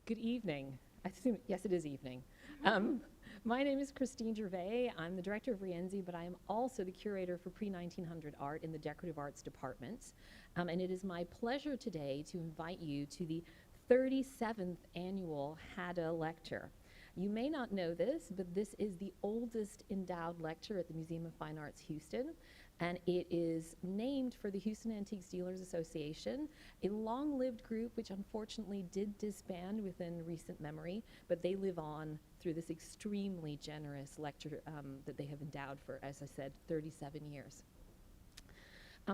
Good evening. I assume, yes, it is evening. Um, my name is Christine Gervais. I'm the director of Rienzi, but I am also the curator for pre-1900 art in the Decorative Arts Department. And it is my pleasure today to invite you to the 37th annual Hatta Lecture. You may not know this, but this is the oldest endowed lecture at the Museum of Fine Arts Houston, and it is named for the Houston Antiques Dealers Association, a long-lived group which unfortunately did disband within recent memory, but they live on through this extremely generous lecture that they have endowed for, as I said, 37 years.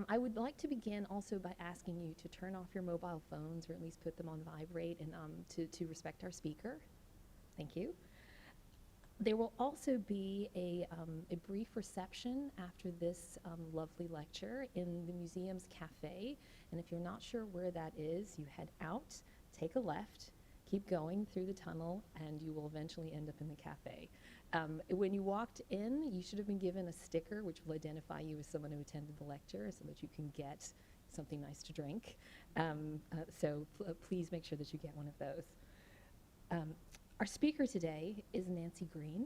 I would like to begin also by asking you to turn off your mobile phones, or at least put them on vibrate, and to respect our speaker. Thank you. There will also be a brief reception after this lovely lecture in the museum's cafe. And if you're not sure where that is, you head out, take a left, keep going through the tunnel, and you will eventually end up in the cafe. When you walked in, you should have been given a sticker which will identify you as someone who attended the lecture so that you can get something nice to drink. So please make sure that you get one of those. Our speaker today is Nancy Green,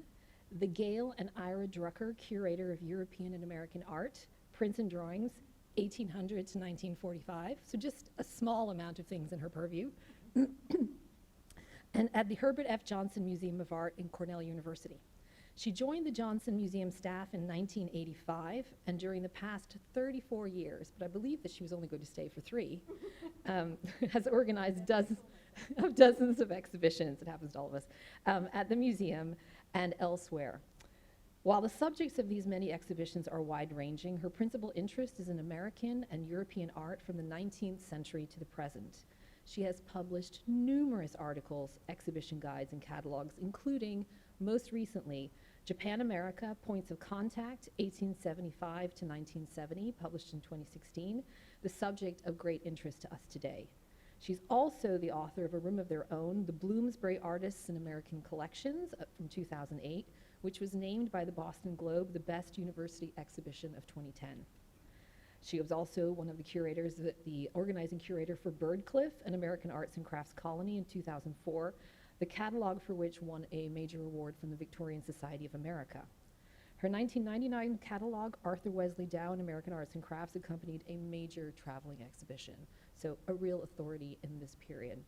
the Gail and Ira Drucker Curator of European and American Art, Prints and Drawings, 1800 to 1945, so just a small amount of things in her purview. And at the Herbert F. Johnson Museum of Art in Cornell University. She joined the Johnson Museum staff in 1985, and during the past 34 years, but I believe that she was only going to stay for 3, has organized dozens of exhibitions, it happens to all of us, at the museum and elsewhere. While the subjects of these many exhibitions are wide-ranging, her principal interest is in American and European art from the 19th century to the present. She has published numerous articles, exhibition guides, and catalogs, including, most recently, Japan America, Points of Contact, 1875 to 1970, published in 2016, the subject of great interest to us today. She's also the author of A Room of Their Own, The Bloomsbury Artists in American Collections, from 2008, which was named by the Boston Globe the best university exhibition of 2010. She was also one of the curators, the organizing curator for Birdcliff, an American arts and crafts colony in 2004, the catalog for which won a major award from the Victorian Society of America. Her 1999 catalog, Arthur Wesley Dow and American Arts and Crafts, accompanied a major traveling exhibition, so a real authority in this period.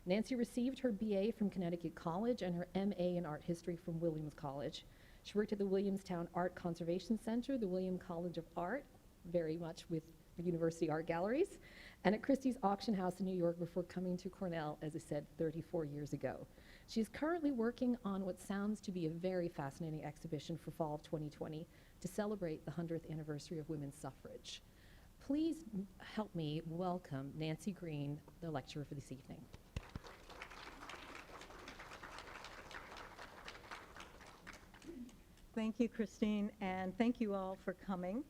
Nancy received her BA from Connecticut College and her MA in art history from Williams College. She worked at the Williamstown Art Conservation Center, the William College of Art, very much with the University Art Galleries, and at Christie's Auction House in New York before coming to Cornell, as I said, 34 years ago. She's currently working on what sounds to be a very fascinating exhibition for fall of 2020 to celebrate the 100th anniversary of women's suffrage. Please help me welcome Nancy Green, the lecturer for this evening. Thank you, Christine, and thank you all for coming.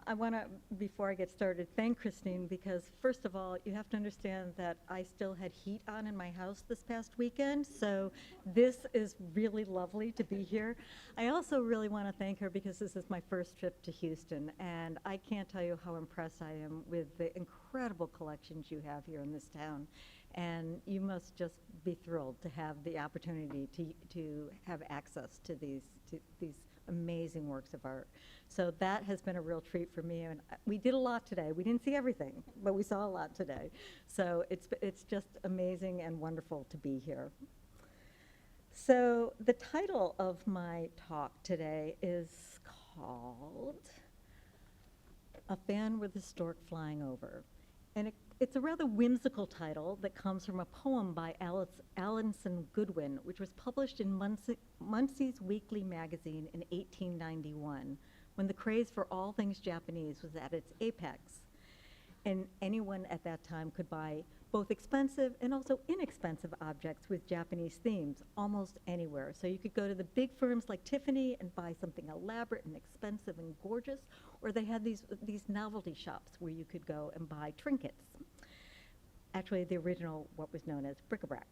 I want to, before I get started, thank Christine because, first of all, you have to understand that I still had heat on in my house this past weekend, so this is really lovely to be here. I also really want to thank her because this is my first trip to Houston, and I can't tell you how impressed I am with the incredible collections you have here in this town. And you must just be thrilled to have the opportunity to have access to these amazing works of art. So that has been a real treat for me, and we did a lot today. We didn't see everything, but we saw a lot today. So it's just amazing and wonderful to be here. So the title of my talk today is called A Fan with a Stork Flying Over. And it's a rather whimsical title that comes from a poem by Alison Goodwin, which was published in Munsey's Weekly magazine in 1891, when the craze for all things Japanese was at its apex. And anyone at that time could buy both expensive and also inexpensive objects with Japanese themes almost anywhere. So you could go to the big firms like Tiffany and buy something elaborate and expensive and gorgeous, or they had these novelty shops where you could go and buy trinkets. Actually, the original, what was known as bric-a-brac.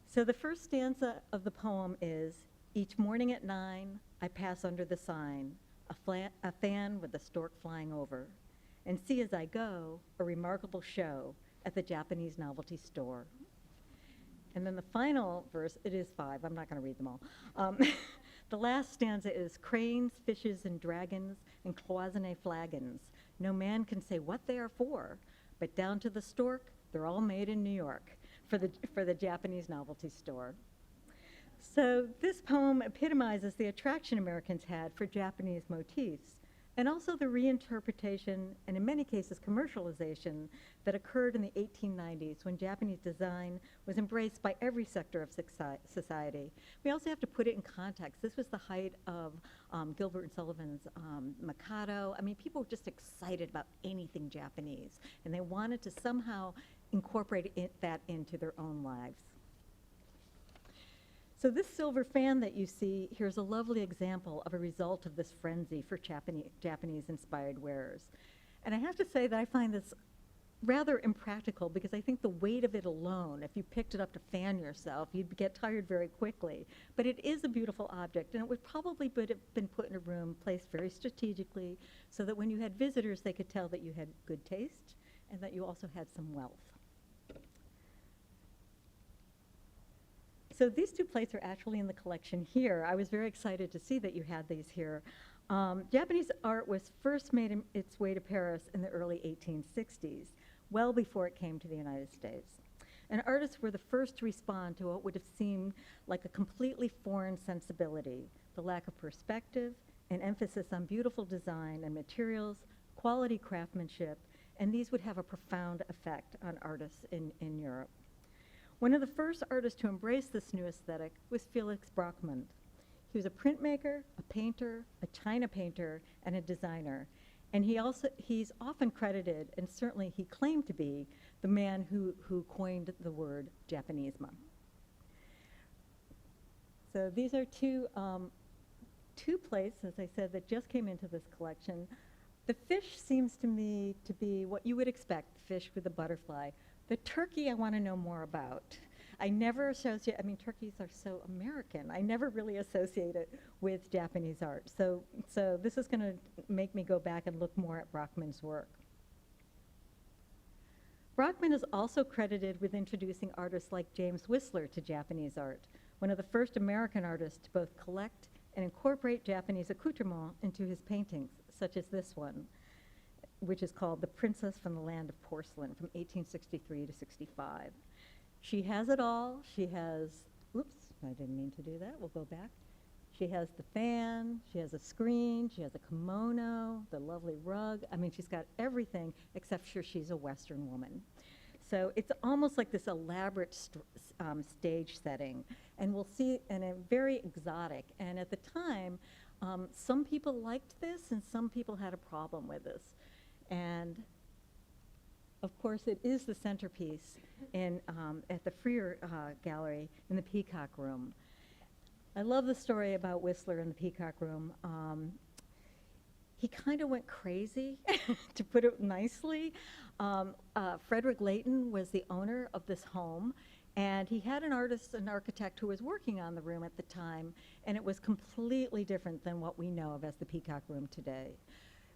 So the first stanza of the poem is, each morning at 9, I pass under the sign, a fan with a stork flying over, and see as I go a remarkable show at the Japanese novelty store. And then the final verse, it is 5, I'm not going to read them all. The last stanza is, cranes, fishes, and dragons, and cloisonne flagons. No man can say what they are for, but down to the stork, they're all made in New York for the Japanese novelty store. So this poem epitomizes the attraction Americans had for Japanese motifs, and also the reinterpretation, and in many cases commercialization, that occurred in the 1890s when Japanese design was embraced by every sector of society. We also have to put it in context. This was the height of Gilbert and Sullivan's Mikado. I mean, people were just excited about anything Japanese, and they wanted to somehow incorporate that into their own lives. So this silver fan that you see, here's a lovely example of a result of this frenzy for Japanese-inspired wares. And I have to say that I find this rather impractical because I think the weight of it alone, if you picked it up to fan yourself, you'd get tired very quickly. But it is a beautiful object, and it would probably have been put in a room, placed very strategically, so that when you had visitors, they could tell that you had good taste and that you also had some wealth. So these 2 plates are actually in the collection here. I was very excited to see that you had these here. Japanese art was first made its way to Paris in the early 1860s, well before it came to the United States. And artists were the first to respond to what would have seemed like a completely foreign sensibility, the lack of perspective, an emphasis on beautiful design and materials, quality craftsmanship, and these would have a profound effect on artists in Europe. One of the first artists to embrace this new aesthetic was Felix Brockman. He was a printmaker, a painter, a china painter, and a designer. And he's often credited, and certainly he claimed to be, the man who coined the word Japanismo. So these are two plates, as I said, that just came into this collection. The fish seems to me to be what you would expect, fish with a butterfly. The turkey I want to know more about. I never associate, I mean, turkeys are so American. I never really associate it with Japanese art. So this is going to make me go back and look more at Brockman's work. Brockman is also credited with introducing artists like James Whistler to Japanese art, one of the first American artists to both collect and incorporate Japanese accoutrements into his paintings, such as this one, which is called The Princess from the Land of Porcelain from 1863 to 65. She has it all. She has, oops, I didn't mean to do that. We'll go back. She has the fan, she has a screen, she has a kimono, the lovely rug. I mean, she's got everything except for she's a Western woman. So it's almost like this elaborate stage setting. And we'll see, and a very exotic. And at the time, some people liked this and some people had a problem with this. And of course, it is the centerpiece at the Freer Gallery in the Peacock Room. I love the story about Whistler in the Peacock Room. He kind of went crazy, to put it nicely. Frederick Layton was the owner of this home, and he had an artist, an architect who was working on the room at the time, and it was completely different than what we know of as the Peacock Room today.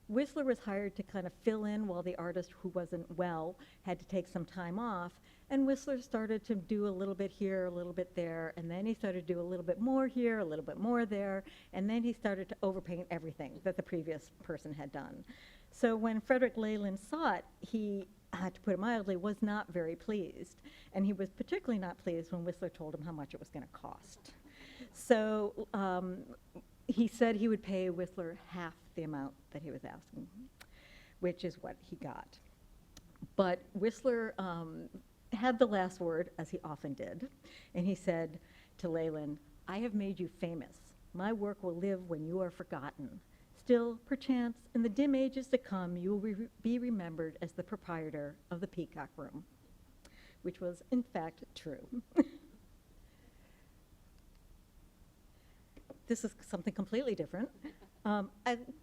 Whistler was hired to kind of fill in while the artist who wasn't well had to take some time off, and Whistler started to do a little bit here, a little bit there, and then he started to do a little bit more here, a little bit more there, and then he started to overpaint everything that the previous person had done. So when Frederick Leyland saw it, he, to put it mildly, was not very pleased, and he was particularly not pleased when Whistler told him how much it was going to cost. So he said he would pay Whistler half the amount that he was asking, which is what he got. But Whistler had the last word, as he often did, and he said to Leyland, "I have made you famous. My work will live when you are forgotten. Still, perchance, in the dim ages to come, you will be remembered as the proprietor of the Peacock Room," which was, in fact, true. This is something completely different. I'm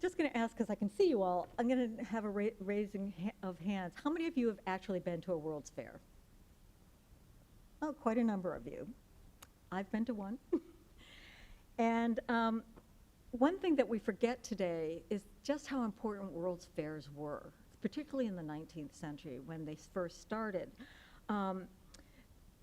just going to ask, because I can see you all, I'm going to have a raising of hands. How many of you have actually been to a World's Fair? Oh, quite a number of you. I've been to one. And one thing that we forget today is just how important World's Fairs were, particularly in the 19th century when they first started.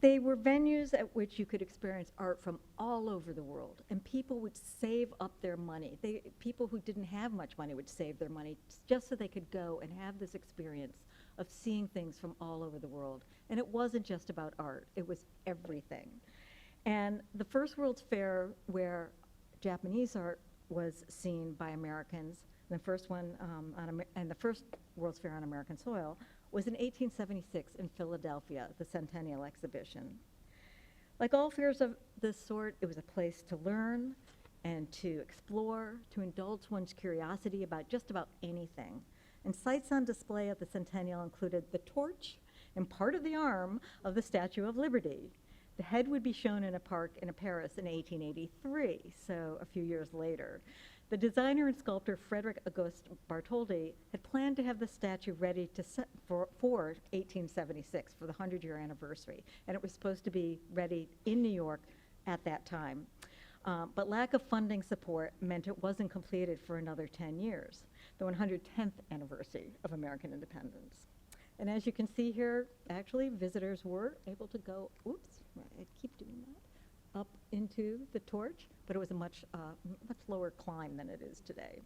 They were venues at which you could experience art from all over the world, and people would save up their money. People who didn't have much money would save their money just so they could go and have this experience of seeing things from all over the world. And it wasn't just about art, it was everything. And the first World's Fair where Japanese art was seen by Americans, the first one and the first World's Fair on American soil, was in 1876 in Philadelphia, the Centennial Exhibition. Like all fairs of this sort, it was a place to learn and to explore, to indulge one's curiosity about just about anything. And sights on display at the Centennial included the torch and part of the arm of the Statue of Liberty. The head would be shown in a park in Paris in 1883, so a few years later. The designer and sculptor Frederick Auguste Bartholdi had planned to have the statue ready to for 1876, for the 100-year anniversary, and it was supposed to be ready in New York at that time. But lack of funding support meant it wasn't completed for another 10 years, the 110th anniversary of American independence. And as you can see here, actually, visitors were able to go, I keep doing that, up into the torch, but it was a much lower climb than it is today.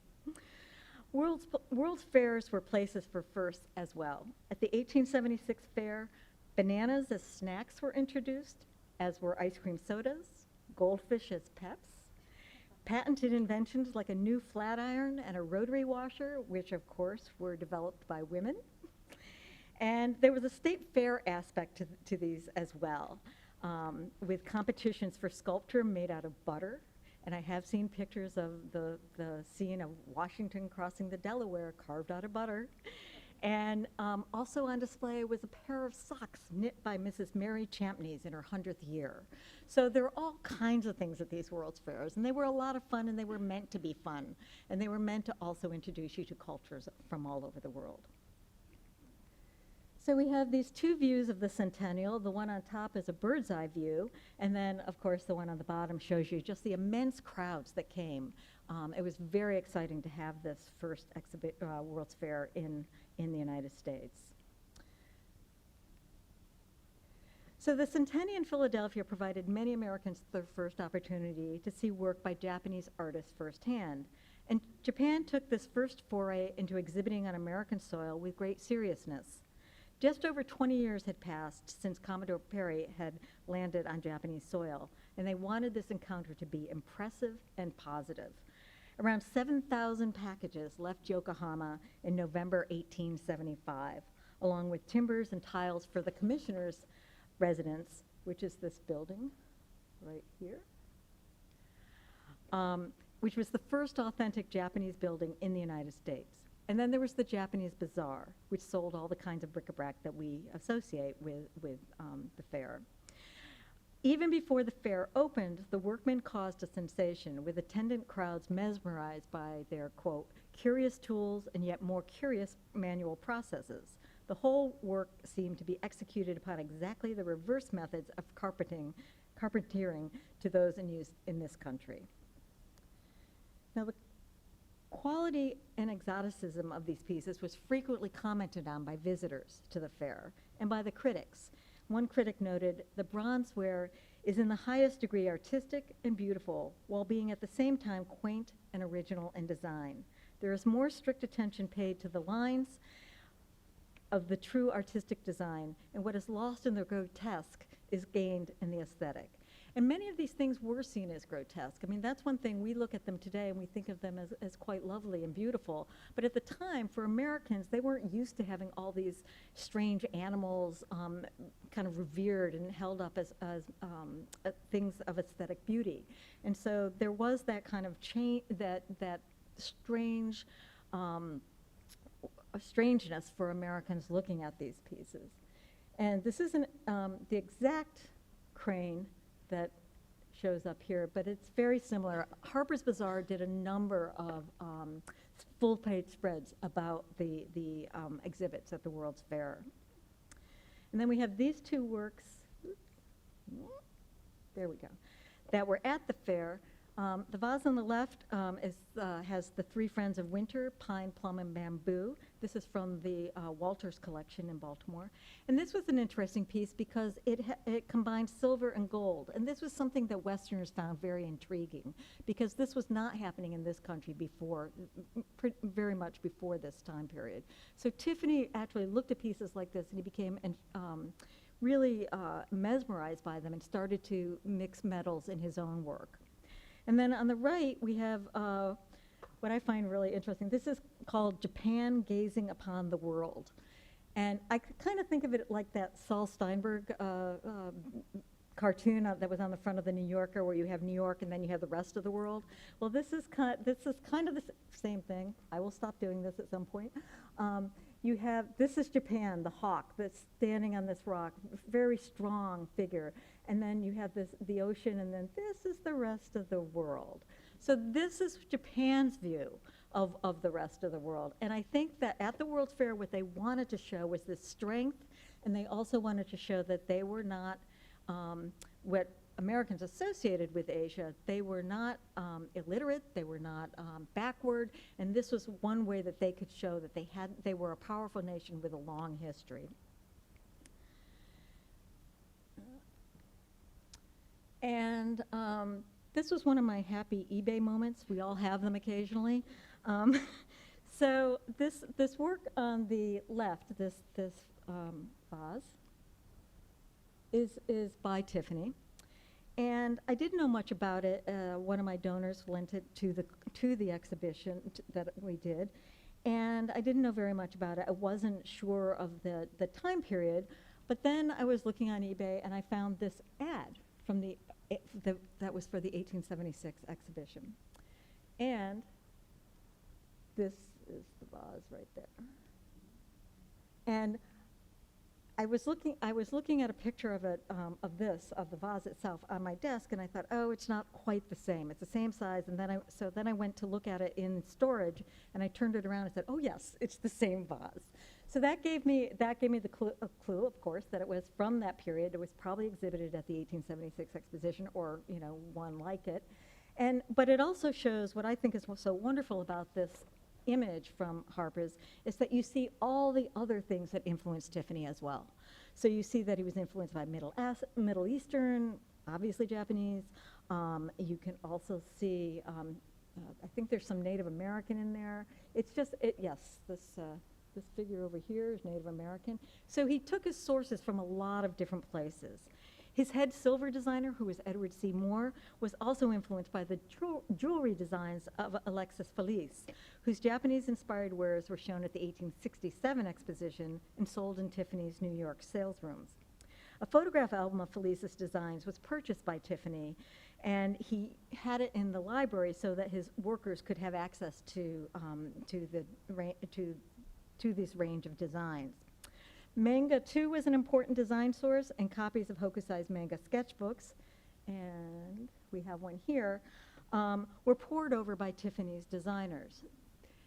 World's fairs were places for firsts as well. At the 1876 fair, bananas as snacks were introduced, as were ice cream sodas, goldfish as pets, patented inventions like a new flat iron and a rotary washer, which of course were developed by women. And there was a state fair aspect to these as well, with competitions for sculpture made out of butter. And I have seen pictures of the scene of Washington crossing the Delaware carved out of butter. And also on display was a pair of socks knit by Mrs. Mary Champneys in her 100th year. So there are all kinds of things at these World's Fairs, and they were a lot of fun, and they were meant to be fun. And they were meant to also introduce you to cultures from all over the world. So we have these two views of the Centennial. The one on top is a bird's eye view, and then, of course, the one on the bottom shows you just the immense crowds that came. It was very exciting to have this first World's Fair in the United States. So the Centennial in Philadelphia provided many Americans their first opportunity to see work by Japanese artists firsthand. And Japan took this first foray into exhibiting on American soil with great seriousness. Just over 20 years had passed since Commodore Perry had landed on Japanese soil, and they wanted this encounter to be impressive and positive. Around 7,000 packages left Yokohama in November 1875, along with timbers and tiles for the commissioner's residence, which is this building right here, which was the first authentic Japanese building in the United States. And then there was the Japanese Bazaar, which sold all the kinds of bric-a-brac that we associate with the fair. Even before the fair opened, the workmen caused a sensation, with attendant crowds mesmerized by their, quote, curious tools and yet more curious manual processes. The whole work seemed to be executed upon exactly the reverse methods of carpentering to those in use in this country. Now, the quality and exoticism of these pieces was frequently commented on by visitors to the fair and by the critics. One critic noted, "The bronzeware is in the highest degree artistic and beautiful, while being at the same time quaint and original in design. There is more strict attention paid to the lines of the true artistic design, and what is lost in the grotesque is gained in the aesthetic." And many of these things were seen as grotesque. I mean, that's one thing, we look at them today and we think of them as quite lovely and beautiful. But at the time, for Americans, they weren't used to having all these strange animals kind of revered and held up as things of aesthetic beauty. And so there was that kind of that strange, strangeness for Americans looking at these pieces. And this isn't the exact crane that shows up here, but it's very similar. Harper's Bazaar did a number of full-page spreads about the exhibits at the World's Fair. And then we have these two works, there we go, that were at the fair. The vase on the left has the three friends of winter, pine, plum, and bamboo. This is from the Walters collection in Baltimore. And this was an interesting piece because it combined silver and gold. And this was something that Westerners found very intriguing because this was not happening in this country before, very much before this time period. So Tiffany actually looked at pieces like this and he became really mesmerized by them and started to mix metals in his own work. And then on the right, we have what I find really interesting. This is called Japan Gazing Upon the World. And I kind of think of it like that Saul Steinberg cartoon that was on the front of the New Yorker, where you have New York and then you have the rest of the world. Well, this is kind of the same thing. I will stop doing this at some point. This is Japan, the hawk that's standing on this rock, very strong figure. And then you have the ocean, and then this is the rest of the world. So this is Japan's view of the rest of the world. And I think that at the World's Fair, what they wanted to show was this strength, and they also wanted to show that they were not what Americans associated with Asia. They were not illiterate, they were not backward, and this was one way that they could show that they were a powerful nation with a long history. And this was one of my happy eBay moments. We all have them occasionally. So this work on the left, this vase, is by Tiffany. And I didn't know much about it. One of my donors lent it to the exhibition that we did. And I didn't know very much about it. I wasn't sure of the time period. But then I was looking on eBay and I found this ad from that was for the 1876 exhibition. And this is the vase right there. And I was looking at a picture of it, of the vase itself on my desk, and I thought, oh, it's not quite the same. It's the same size, and then I went to look at it in storage, and I turned it around and said, oh yes, it's the same vase. So that gave me the clue, of course, that it was from that period. It was probably exhibited at the 1876 exposition, or one like it, but it also shows what I think is so wonderful about this image from Harper's is that you see all the other things that influenced Tiffany as well. So you see that he was influenced by Middle Eastern, obviously Japanese. You can also see, I think there's some Native American in there. It's just, yes, this figure over here is Native American. So he took his sources from a lot of different places. His head silver designer, who was Edward C. Moore, was also influenced by the jewelry designs of Alexis Felice, whose Japanese-inspired wares were shown at the 1867 exposition and sold in Tiffany's New York sales rooms. A photograph album of Felice's designs was purchased by Tiffany, and he had it in the library so that his workers could have access to this range of designs. Manga, too, was an important design source, and copies of Hokusai's manga sketchbooks, and we have one here, were poured over by Tiffany's designers.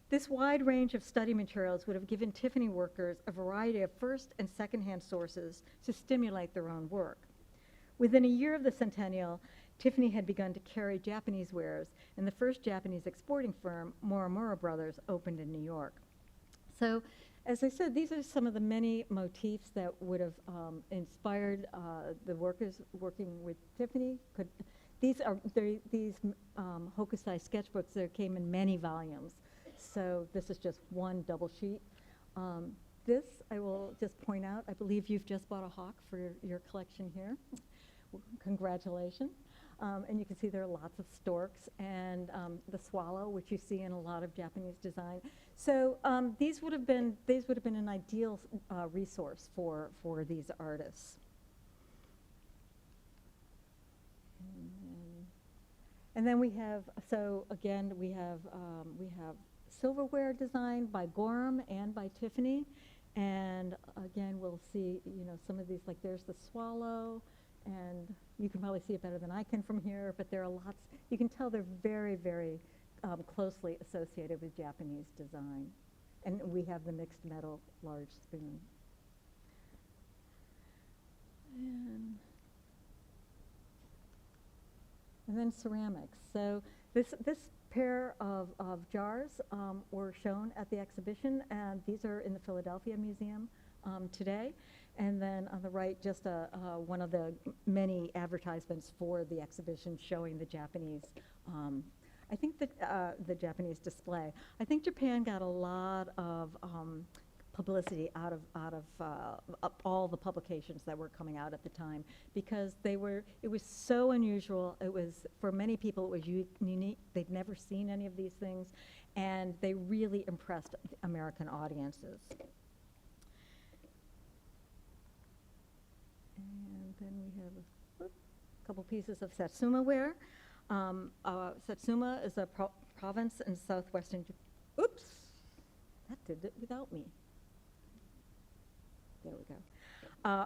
This wide range of study materials would have given Tiffany workers a variety of first and second-hand sources to stimulate their own work. Within a year of the Centennial, Tiffany had begun to carry Japanese wares, and the first Japanese exporting firm, Morimura Brothers, opened in New York. So, as I said, these are some of the many motifs that would have inspired the workers working with Tiffany. These Hokusai sketchbooks that came in many volumes. So this is just one double sheet. This, I will just point out, I believe you've just bought a hawk for your collection here. Congratulations. And you can see there are lots of storks and the swallow, which you see in a lot of Japanese design. So these would have been an ideal resource for these artists. And then we have, so again, we have silverware designed by Gorham and by Tiffany. And again, we'll see, some of these, like there's the swallow, and you can probably see it better than I can from here, but there are lots, you can tell they're very, very closely associated with Japanese design. And we have the mixed metal large spoon. And then ceramics. So this pair of jars were shown at the exhibition, and these are in the Philadelphia Museum today. And then on the right, just one of the many advertisements for the exhibition showing the Japanese, I think the Japanese display. I think Japan got a lot of publicity out of all the publications that were coming out at the time, because it was so unusual. It was, for many people, it was unique. They'd never seen any of these things, and they really impressed American audiences. And then we have a couple pieces of Satsuma ware. Satsuma is a province in southwestern oops, that did it without me. There we go.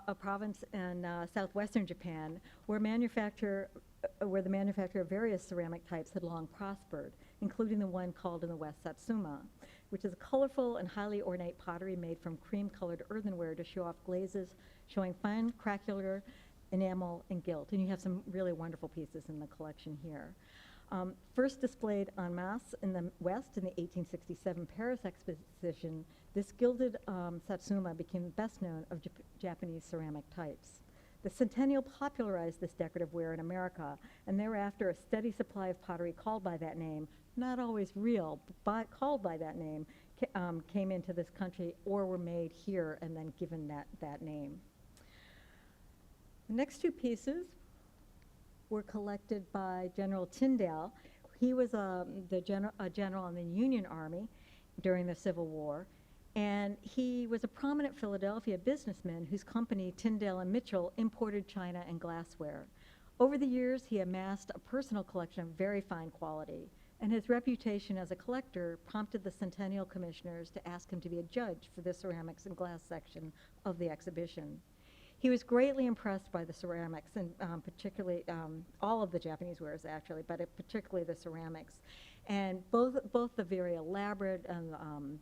A province in southwestern Japan where the manufacture of various ceramic types had long prospered, including the one called in the West Satsuma, which is a colorful and highly ornate pottery made from cream-colored earthenware to show off glazes, showing fine craquelure, enamel, and gilt. And you have some really wonderful pieces in the collection here. First displayed en masse in the West in the 1867 Paris exposition, this gilded Satsuma became best known of Japanese ceramic types. The Centennial popularized this decorative ware in America, and thereafter a steady supply of pottery called by that name, not always real, but called by that name, came into this country or were made here and then given that name. The next two pieces were collected by General Tyndale. He was a general in the Union Army during the Civil War, and he was a prominent Philadelphia businessman whose company, Tyndale and Mitchell, imported china and glassware. Over the years, he amassed a personal collection of very fine quality, and his reputation as a collector prompted the Centennial Commissioners to ask him to be a judge for the ceramics and glass section of the exhibition. He was greatly impressed by the ceramics, and particularly all of the Japanese wares, actually, but particularly the ceramics, and both the very elaborate and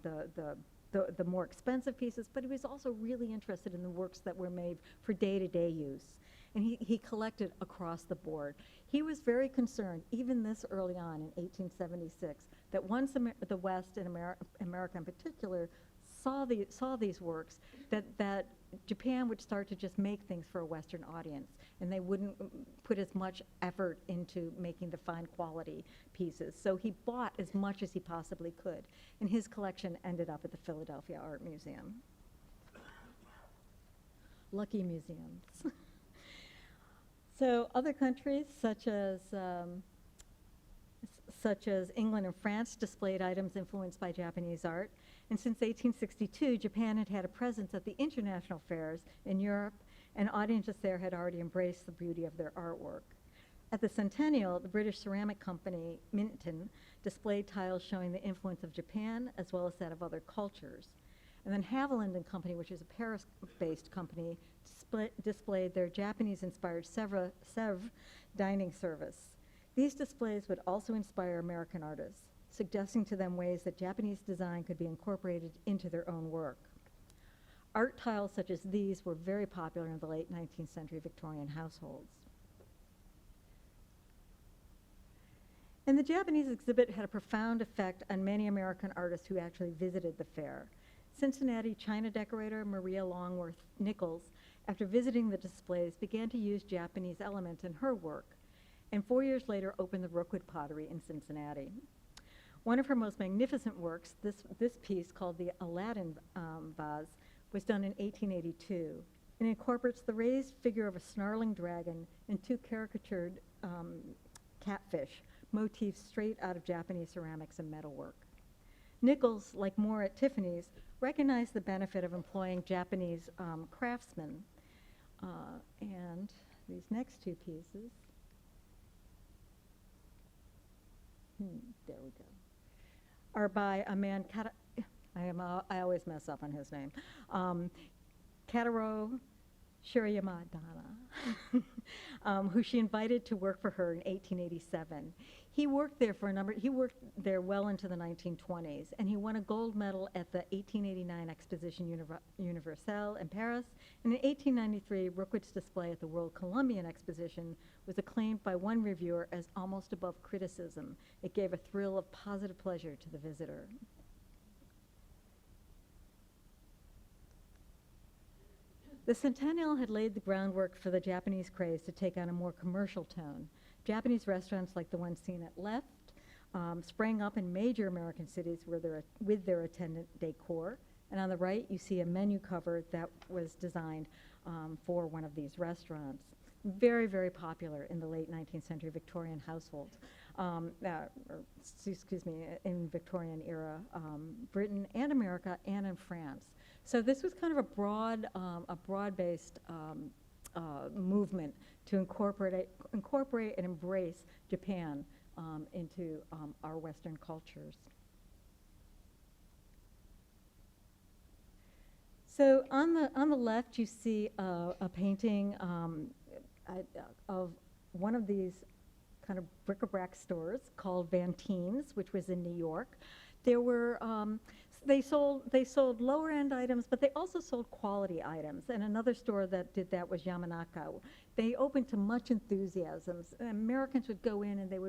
the more expensive pieces. But he was also really interested in the works that were made for day-to-day use, and he collected across the board. He was very concerned, even this early on in 1876, that once the West and America in particular saw these works, that Japan would start to just make things for a Western audience, and they wouldn't put as much effort into making the fine quality pieces. So he bought as much as he possibly could, and his collection ended up at the Philadelphia Art Museum. Lucky museums. So other countries, such as England and France, displayed items influenced by Japanese art. And since 1862, Japan had had a presence at the international fairs in Europe, and audiences there had already embraced the beauty of their artwork. At the Centennial, the British ceramic company, Minton, displayed tiles showing the influence of Japan as well as that of other cultures. And then Haviland and Company, which is a Paris-based company, displayed their Japanese-inspired Sèvres dining service. These displays would also inspire American artists, suggesting to them ways that Japanese design could be incorporated into their own work. Art tiles such as these were very popular in the late 19th century Victorian households. And the Japanese exhibit had a profound effect on many American artists who actually visited the fair. Cincinnati china decorator Maria Longworth Nichols, after visiting the displays, began to use Japanese elements in her work, and 4 years later opened the Rookwood Pottery in Cincinnati. One of her most magnificent works, this piece called the Aladdin vase, was done in 1882. It incorporates the raised figure of a snarling dragon and two caricatured catfish, motifs straight out of Japanese ceramics and metalwork. Nichols, like Moore at Tiffany's, recognized the benefit of employing Japanese craftsmen. And these next two pieces, there we go, are by a man, I always mess up on his name, Kataro Shiryamadana. who she invited to work for her in 1887. He worked there well into the 1920s, and he won a gold medal at the 1889 Exposition Universelle in Paris. And in 1893, Rookwood's display at the World Columbian Exposition was acclaimed by one reviewer as almost above criticism. It gave a thrill of positive pleasure to the visitor. The Centennial had laid the groundwork for the Japanese craze to take on a more commercial tone. Japanese restaurants like the one seen at left sprang up in major American cities with their attendant decor. And on the right, you see a menu cover that was designed for one of these restaurants. Very, very popular in the late 19th century Victorian households, in Victorian era Britain and America and in France. So this was kind of a broad-based movement to incorporate and embrace Japan into our Western cultures. So on the left, you see a painting of one of these kind of bric-a-brac stores called Vantine's, which was in New York. There were they sold lower end items, but they also sold quality items. And another store that did that was Yamanaka. They opened to much enthusiasm. Americans would go in and they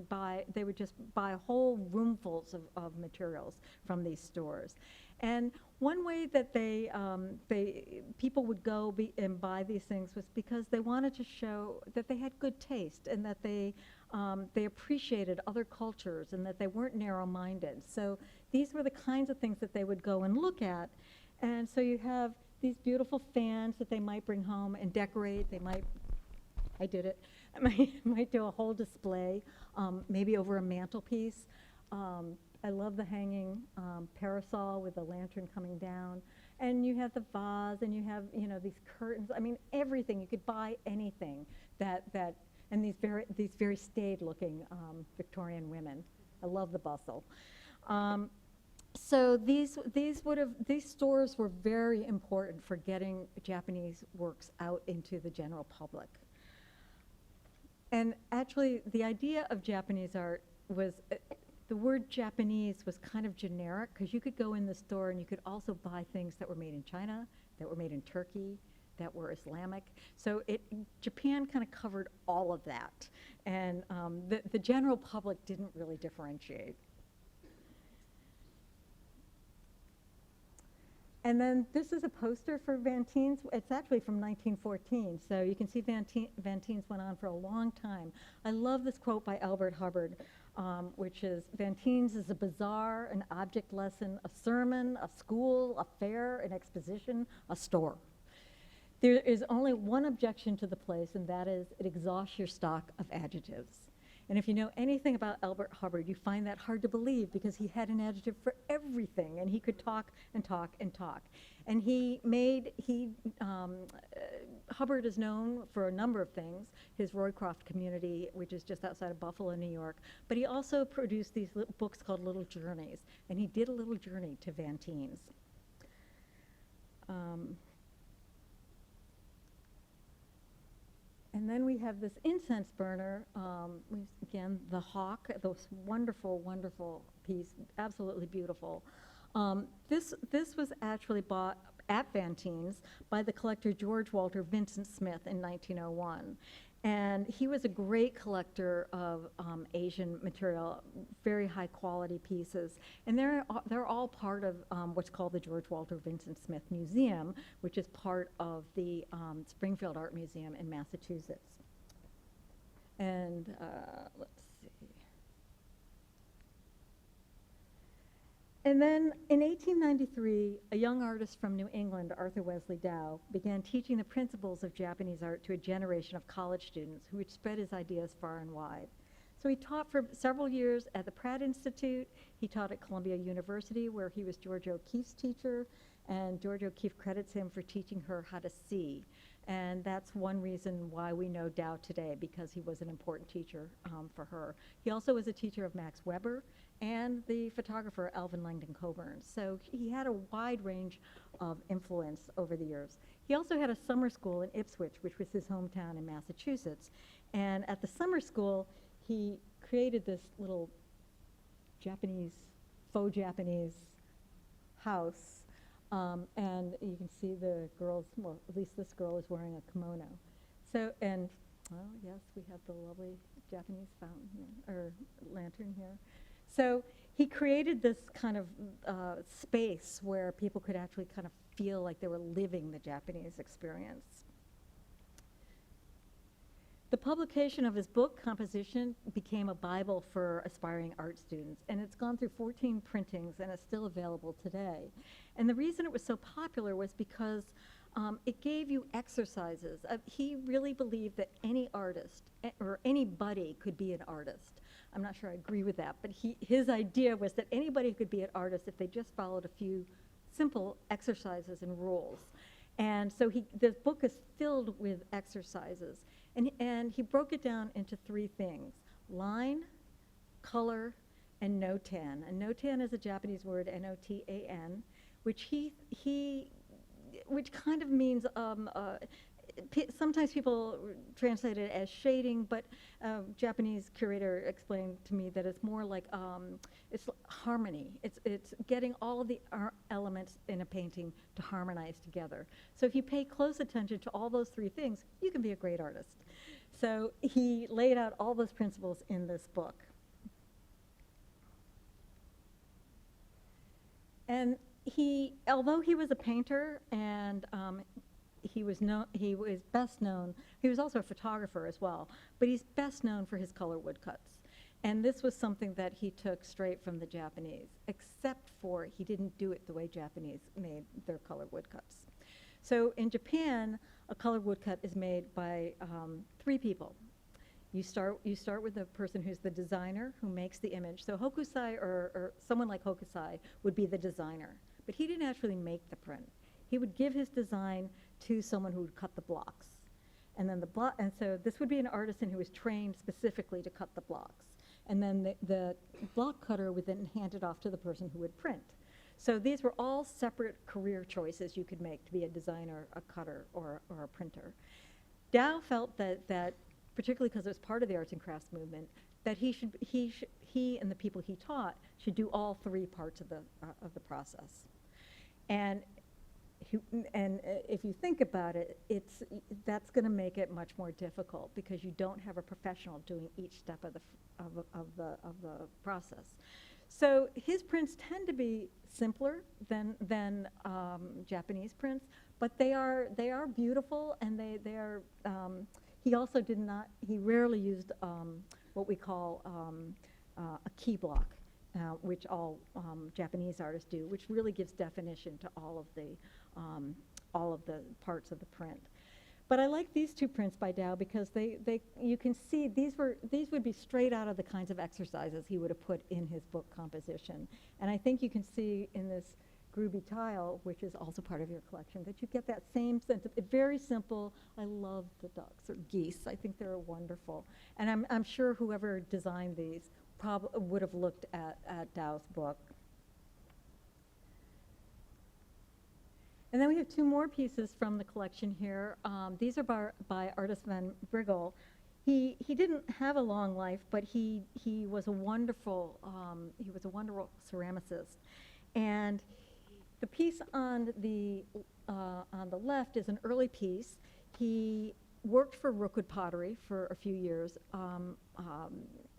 would just buy whole roomfuls of materials from these stores. And one way that people would go and buy these things was because they wanted to show that they had good taste and that they appreciated other cultures and that they weren't narrow-minded. So these were the kinds of things that they would go and look at. And so you have these beautiful fans that they might bring home and decorate. I did it. Might do a whole display, maybe over a mantelpiece. I love the hanging parasol with the lantern coming down. And you have the vase, and you have, these curtains. I mean, everything. You could buy anything and these very staid-looking Victorian women. I love the bustle. So these stores were very important for getting Japanese works out into the general public. And actually, the idea of Japanese art was, the word Japanese was kind of generic, because you could go in the store and you could also buy things that were made in China, that were made in Turkey, that were Islamic. So Japan kind of covered all of that. And the general public didn't really differentiate. And then this is a poster for Vantine's. It's actually from 1914, so you can see Vantine's went on for a long time. I love this quote by Albert Hubbard, which is, "Vantine's is a bazaar, an object lesson, a sermon, a school, a fair, an exposition, a store. There is only one objection to the place, and that is it exhausts your stock of adjectives." And if you know anything about Albert Hubbard, you find that hard to believe, because he had an adjective for everything, and he could talk and talk and talk. And Hubbard is known for a number of things, his Roycroft community, which is just outside of Buffalo, New York, but he also produced these books called Little Journeys, and he did a little journey to Vantine's. And then we have this incense burner, again, the hawk, this wonderful, wonderful piece, absolutely beautiful. This was actually bought at Vantine's by the collector George Walter Vincent Smith in 1901. And he was a great collector of Asian material, very high quality pieces. And they're all part of what's called the George Walter Vincent Smith Museum, which is part of the Springfield Art Museum in Massachusetts. And let's see. And then in 1893, a young artist from New England, Arthur Wesley Dow, began teaching the principles of Japanese art to a generation of college students who would spread his ideas far and wide. So he taught for several years at the Pratt Institute. He taught at Columbia University, where he was George O'Keeffe's teacher, and George O'Keeffe credits him for teaching her how to see. And that's one reason why we know Dow today, because he was an important teacher for her. He also was a teacher of Max Weber and the photographer Alvin Langdon Coburn. So he had a wide range of influence over the years. He also had a summer school in Ipswich, which was his hometown in Massachusetts. And at the summer school, he created this little faux Japanese house. And you can see the girls, well, at least this girl is wearing a kimono. So, and, well, yes, we have the lovely Japanese fountain here, or lantern here. So he created this kind of space where people could actually kind of feel like they were living the Japanese experience. The publication of his book, Composition, became a Bible for aspiring art students, and it's gone through 14 printings and is still available today. And the reason it was so popular was because it gave you exercises. He really believed that any artist, or anybody could be an artist. I'm not sure I agree with that, but his idea was that anybody could be an artist if they just followed a few simple exercises and rules. And so the book is filled with exercises. And he broke it down into 3 things: line, color, and notan. And notan is a Japanese word, N-O-T-A-N, which which kind of means, sometimes people translate it as shading, but a Japanese curator explained to me that it's more like, it's harmony. It's getting all of the elements in a painting to harmonize together. So if you pay close attention to all those 3 things, you can be a great artist. So he laid out all those principles in this book. And although he was a painter and he was best known, he was also a photographer as well, but he's best known for his color woodcuts. And this was something that he took straight from the Japanese, except for he didn't do it the way Japanese made their color woodcuts. So in Japan, a color woodcut is made by 3 people. You start with the person who's the designer who makes the image. So Hokusai or someone like Hokusai would be the designer, but he didn't actually make the print. He would give his design to someone who would cut the blocks. And then and so this would be an artisan who was trained specifically to cut the blocks. And then the block cutter would then hand it off to the person who would print. So these were all separate career choices you could make to be a designer, a cutter, or a printer. Dow felt that particularly because it was part of the arts and crafts movement, that he and the people he taught should do all 3 parts of the process. And if you think about it, that's going to make it much more difficult because you don't have a professional doing each step of the process. So his prints tend to be simpler than Japanese prints, but they are beautiful, and they are. He rarely used what we call a key block, which all Japanese artists do, which really gives definition to all of the parts of the print. But I like these 2 prints by Dow because you can see these would be straight out of the kinds of exercises he would have put in his book Composition. And I think you can see in this Groovy tile, which is also part of your collection, that you get that same sense of very simple. I love the ducks or geese. I think they're wonderful. And I'm sure whoever designed these probably would have looked at Dow's book. And then we have 2 more pieces from the collection here. These are by artist Van Briggle. He didn't have a long life, but he was a wonderful ceramicist. And the piece on the left is an early piece. He worked for Rookwood Pottery for a few years.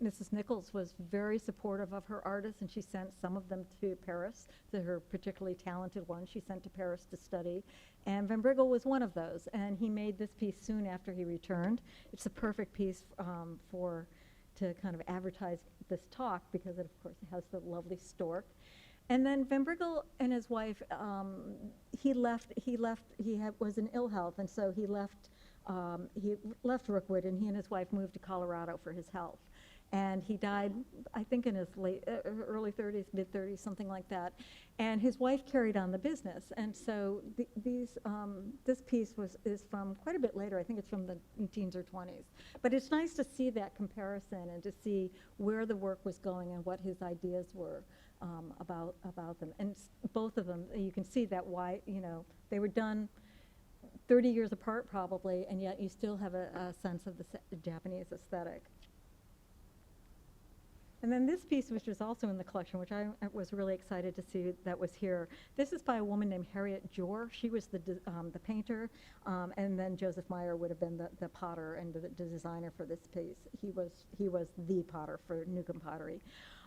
Mrs. Nichols was very supportive of her artists, and she sent some of them to Paris, to her particularly talented ones she sent to Paris to study. And Van Briggle was one of those, and he made this piece soon after he returned. It's a perfect piece to kind of advertise this talk because it, of course, has the lovely stork. And then Van Briggle and his wife, he was in ill health, and so he left Rookwood, and he and his wife moved to Colorado for his health. And he died, I think, in his early 30s, mid-30s, something like that. And his wife carried on the business. And so this piece is from quite a bit later. I think it's from the teens or 20s. But it's nice to see that comparison and to see where the work was going and what his ideas were about them. And both of them, you can see that why, they were done 30 years apart probably, and yet you still have a sense of the Japanese aesthetic. And then this piece, which was also in the collection, which I was really excited to see that was here. This is by a woman named Harriet Jor. She was the painter, and then Joseph Meyer would have been the potter and the designer for this piece. He was the potter for Newcomb pottery.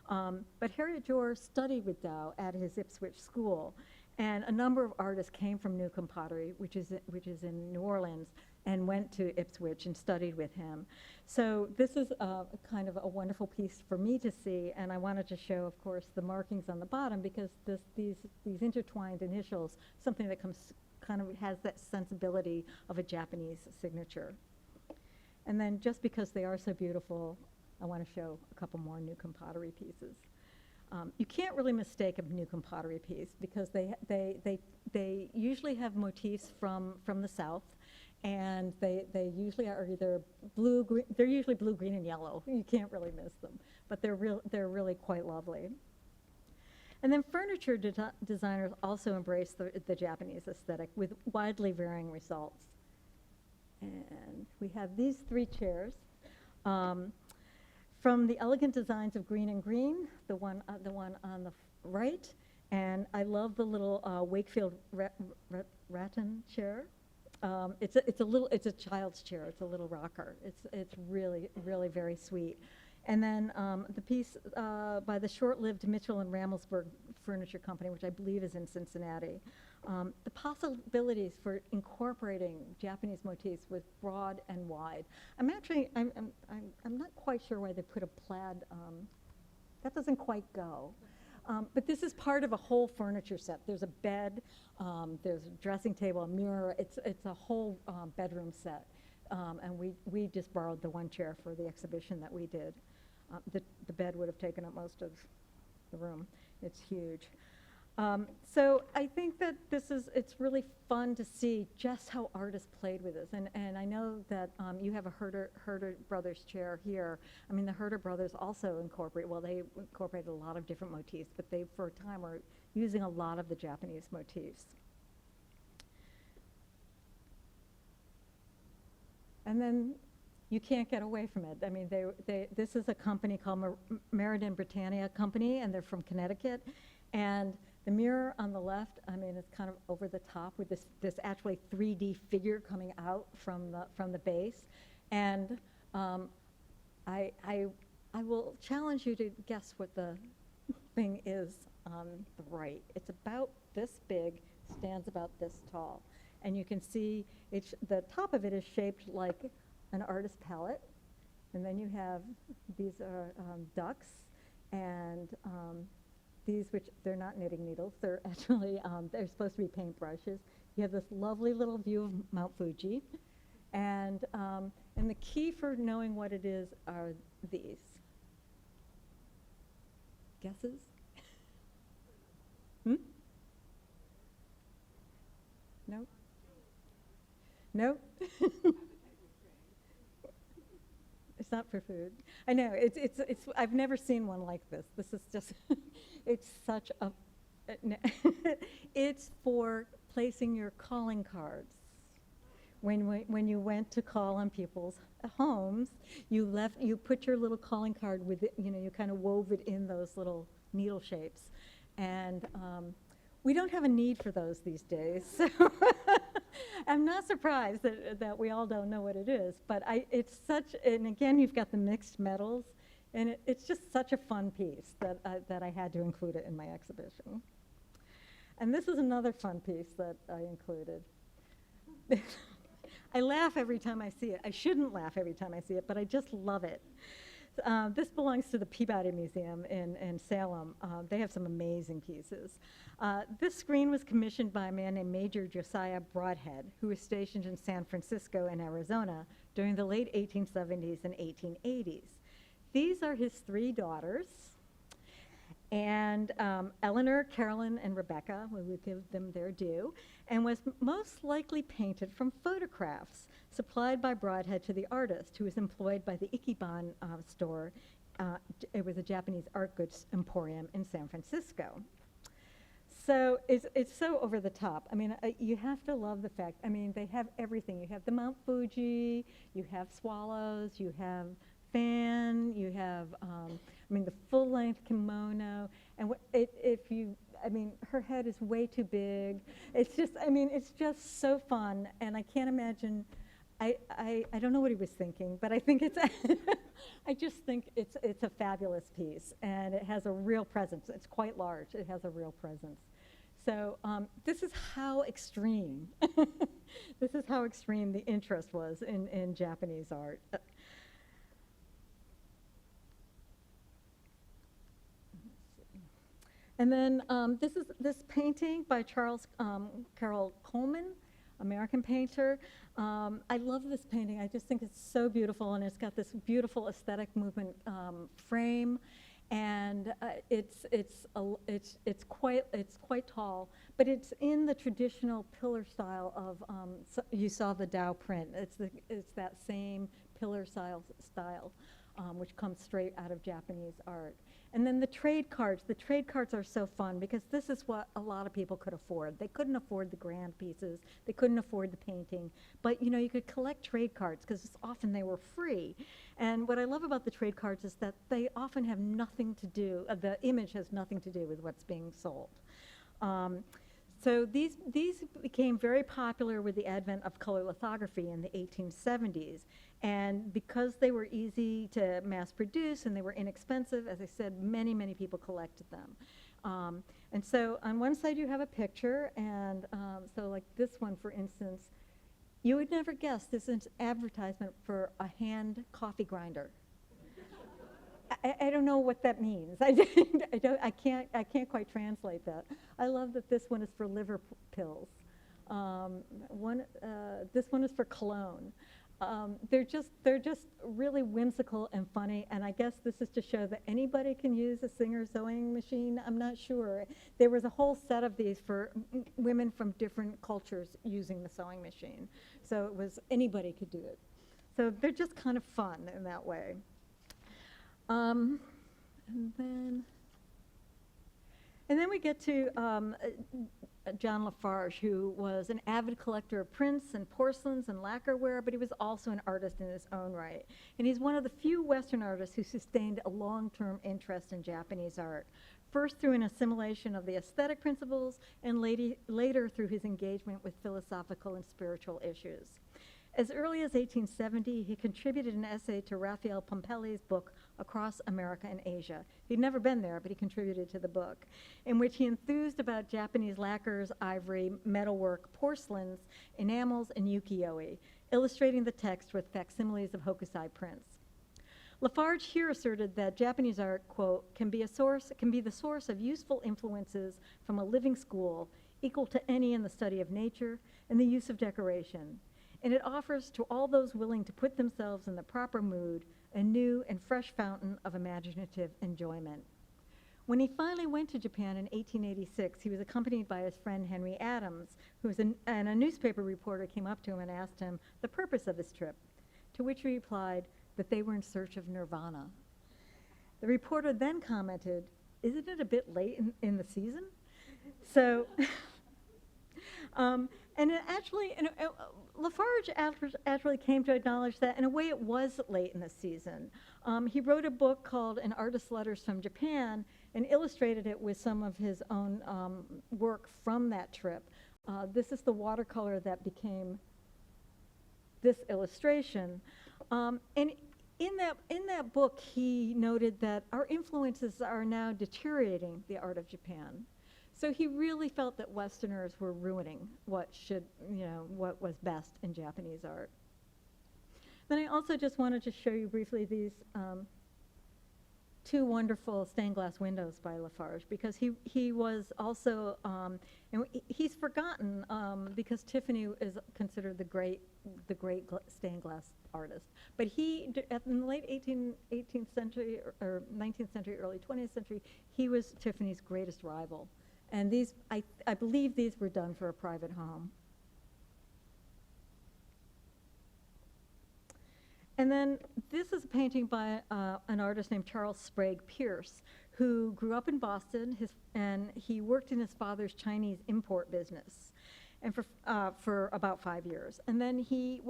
But Harriet Jor studied with Dow at his Ipswich school, and a number of artists came from Newcomb pottery, which is in New Orleans, and went to Ipswich and studied with him. So this is kind of a wonderful piece for me to see, and I wanted to show, of course, the markings on the bottom, because these intertwined initials, something that kind of has that sensibility of a Japanese signature. And then just because they are so beautiful, I want to show a couple more Newcomb pottery pieces. You can't really mistake a Newcomb pottery piece, because they usually have motifs from the South, and they usually are either blue, green. They're usually blue, green, and yellow. You can't really miss them, but they're really quite lovely. And then furniture designers also embrace the Japanese aesthetic with widely varying results. And we have these 3 chairs. From the elegant designs of Green and Green, the one on the right, and I love the little Wakefield rattan chair. It's a child's chair. It's a little rocker. It's really very sweet. And then the piece by the short-lived Mitchell and Ramelsburg Furniture Company, which I believe is in Cincinnati. The possibilities for incorporating Japanese motifs was broad and wide. I'm not quite sure why they put a plaid. That doesn't quite go. But this is part of a whole furniture set. There's a bed, there's a dressing table, a mirror. It's a whole bedroom set. And we just borrowed the 1 chair for the exhibition that we did. The bed would have taken up most of the room. It's huge. So I think that it's really fun to see just how artists played with this. And I know that you have a Herder Brothers chair here. I mean, the Herder Brothers also they incorporated a lot of different motifs, but they, for a time, were using a lot of the Japanese motifs. And then you can't get away from it. I mean, this is a company called Merritt and Britannia Company, and they're from Connecticut. And the mirror on the left, I mean, it's kind of over the top with this actually 3D figure coming out from the base. And I will challenge you to guess what the thing is on the right. It's about this big, stands about this tall. And you can see the top of it is shaped like an artist's palette. And then you have, these are ducks, and these, which they're not knitting needles, they're actually, they're supposed to be paintbrushes. You have this lovely little view of Mount Fuji. And the key for knowing what it is are these. Guesses? No? No? It's not for food. I know, I've never seen one like this. This is just, it's such a, it's for placing your calling cards. When you went to call on people's homes, you put your little calling card with it, you kind of wove it in those little needle shapes. And we don't have a need for those these days. So I'm not surprised that we all don't know what it is, but it's such, and again, you've got the mixed metals, and it's just such a fun piece that I had to include it in my exhibition. And this is another fun piece that I included. I laugh every time I see it. I shouldn't laugh every time I see it, but I just love it. This belongs to the Peabody Museum in Salem. They have some amazing pieces. This screen was commissioned by a man named Major Josiah Broadhead, who was stationed in San Francisco and Arizona during the late 1870s and 1880s. These are his 3 daughters. And Eleanor, Carolyn, and Rebecca, we would give them their due, and was most likely painted from photographs supplied by Broadhead to the artist, who was employed by the Ichiban store. It was a Japanese art goods emporium in San Francisco. So it's so over the top. I mean, you have to love the fact, I mean, they have everything. You have the Mount Fuji, you have swallows, you have fan, you have, I mean, the full-length kimono. And I mean, her head is way too big. It's just, I mean, it's just so fun. And I can't imagine, I don't know what he was thinking, but I think it's, I just think it's a fabulous piece, and it has a real presence. It's quite large. It has a real presence. So this is how extreme, this is how extreme the interest was in Japanese art. And then this is this painting by Carroll Coleman, American painter. I love this painting. I just think it's so beautiful, and it's got this beautiful aesthetic movement frame, and it's quite tall, but it's in the traditional pillar style of you saw the Dao print. It's that same pillar style, which comes straight out of Japanese art. And then the trade cards. The trade cards are so fun because this is what a lot of people could afford. They couldn't afford the grand pieces. They couldn't afford the painting. But you know, you could collect trade cards because often they were free. And what I love about the trade cards is that they often have nothing to do, the image has nothing to do with what's being sold. So these became very popular with the advent of color lithography in the 1870s. And because they were easy to mass produce and they were inexpensive, as I said, many, many people collected them. And so on one side you have a picture, and so like this one, for instance, you would never guess this is an advertisement for a hand coffee grinder. I don't know what that means. I can't quite translate that. I love that this one is for liver pills. This one is for cologne. They're just really whimsical and funny, and I guess this is to show that anybody can use a Singer sewing machine. I'm not sure. There was a whole set of these for women from different cultures using the sewing machine. So it was anybody could do it. So they're just kind of fun in that way. And then we get to John Lafarge, who was an avid collector of prints and porcelains and lacquerware, but he was also an artist in his own right. And he's one of the few Western artists who sustained a long-term interest in Japanese art, first through an assimilation of the aesthetic principles, and later through his engagement with philosophical and spiritual issues. As early as 1870, he contributed an essay to Raphael Pumpelly's book, Across America and Asia. He'd never been there, but he contributed to the book, in which he enthused about Japanese lacquers, ivory, metalwork, porcelains, enamels, and ukiyo-e, illustrating the text with facsimiles of Hokusai prints. Lafarge here asserted that Japanese art, quote, can be the source of useful influences from a living school, equal to any in the study of nature and the use of decoration. And it offers to all those willing to put themselves in the proper mood a new and fresh fountain of imaginative enjoyment. When he finally went to Japan in 1886, he was accompanied by his friend Henry Adams, and a newspaper reporter came up to him and asked him the purpose of his trip, to which he replied that they were in search of nirvana. The reporter then commented, "Isn't it a bit late in the season?" So, Lafarge actually came to acknowledge that in a way it was late in the season. He wrote a book called An Artist's Letters from Japan and illustrated it with some of his own work from that trip. This is the watercolor that became this illustration. And in that book, he noted that our influences are now deteriorating the art of Japan. So he really felt that Westerners were ruining what was best in Japanese art. Then I also just wanted to show you briefly these two wonderful stained glass windows by Lafarge, because he was also, and he's forgotten because Tiffany is considered the great stained glass artist. But he, in the late 18th century or 19th century, early 20th century, he was Tiffany's greatest rival. And these, I believe these were done for a private home. And then this is a painting by an artist named Charles Sprague Pierce, who grew up in Boston, and he worked in his father's Chinese import business, and for about 5 years. And then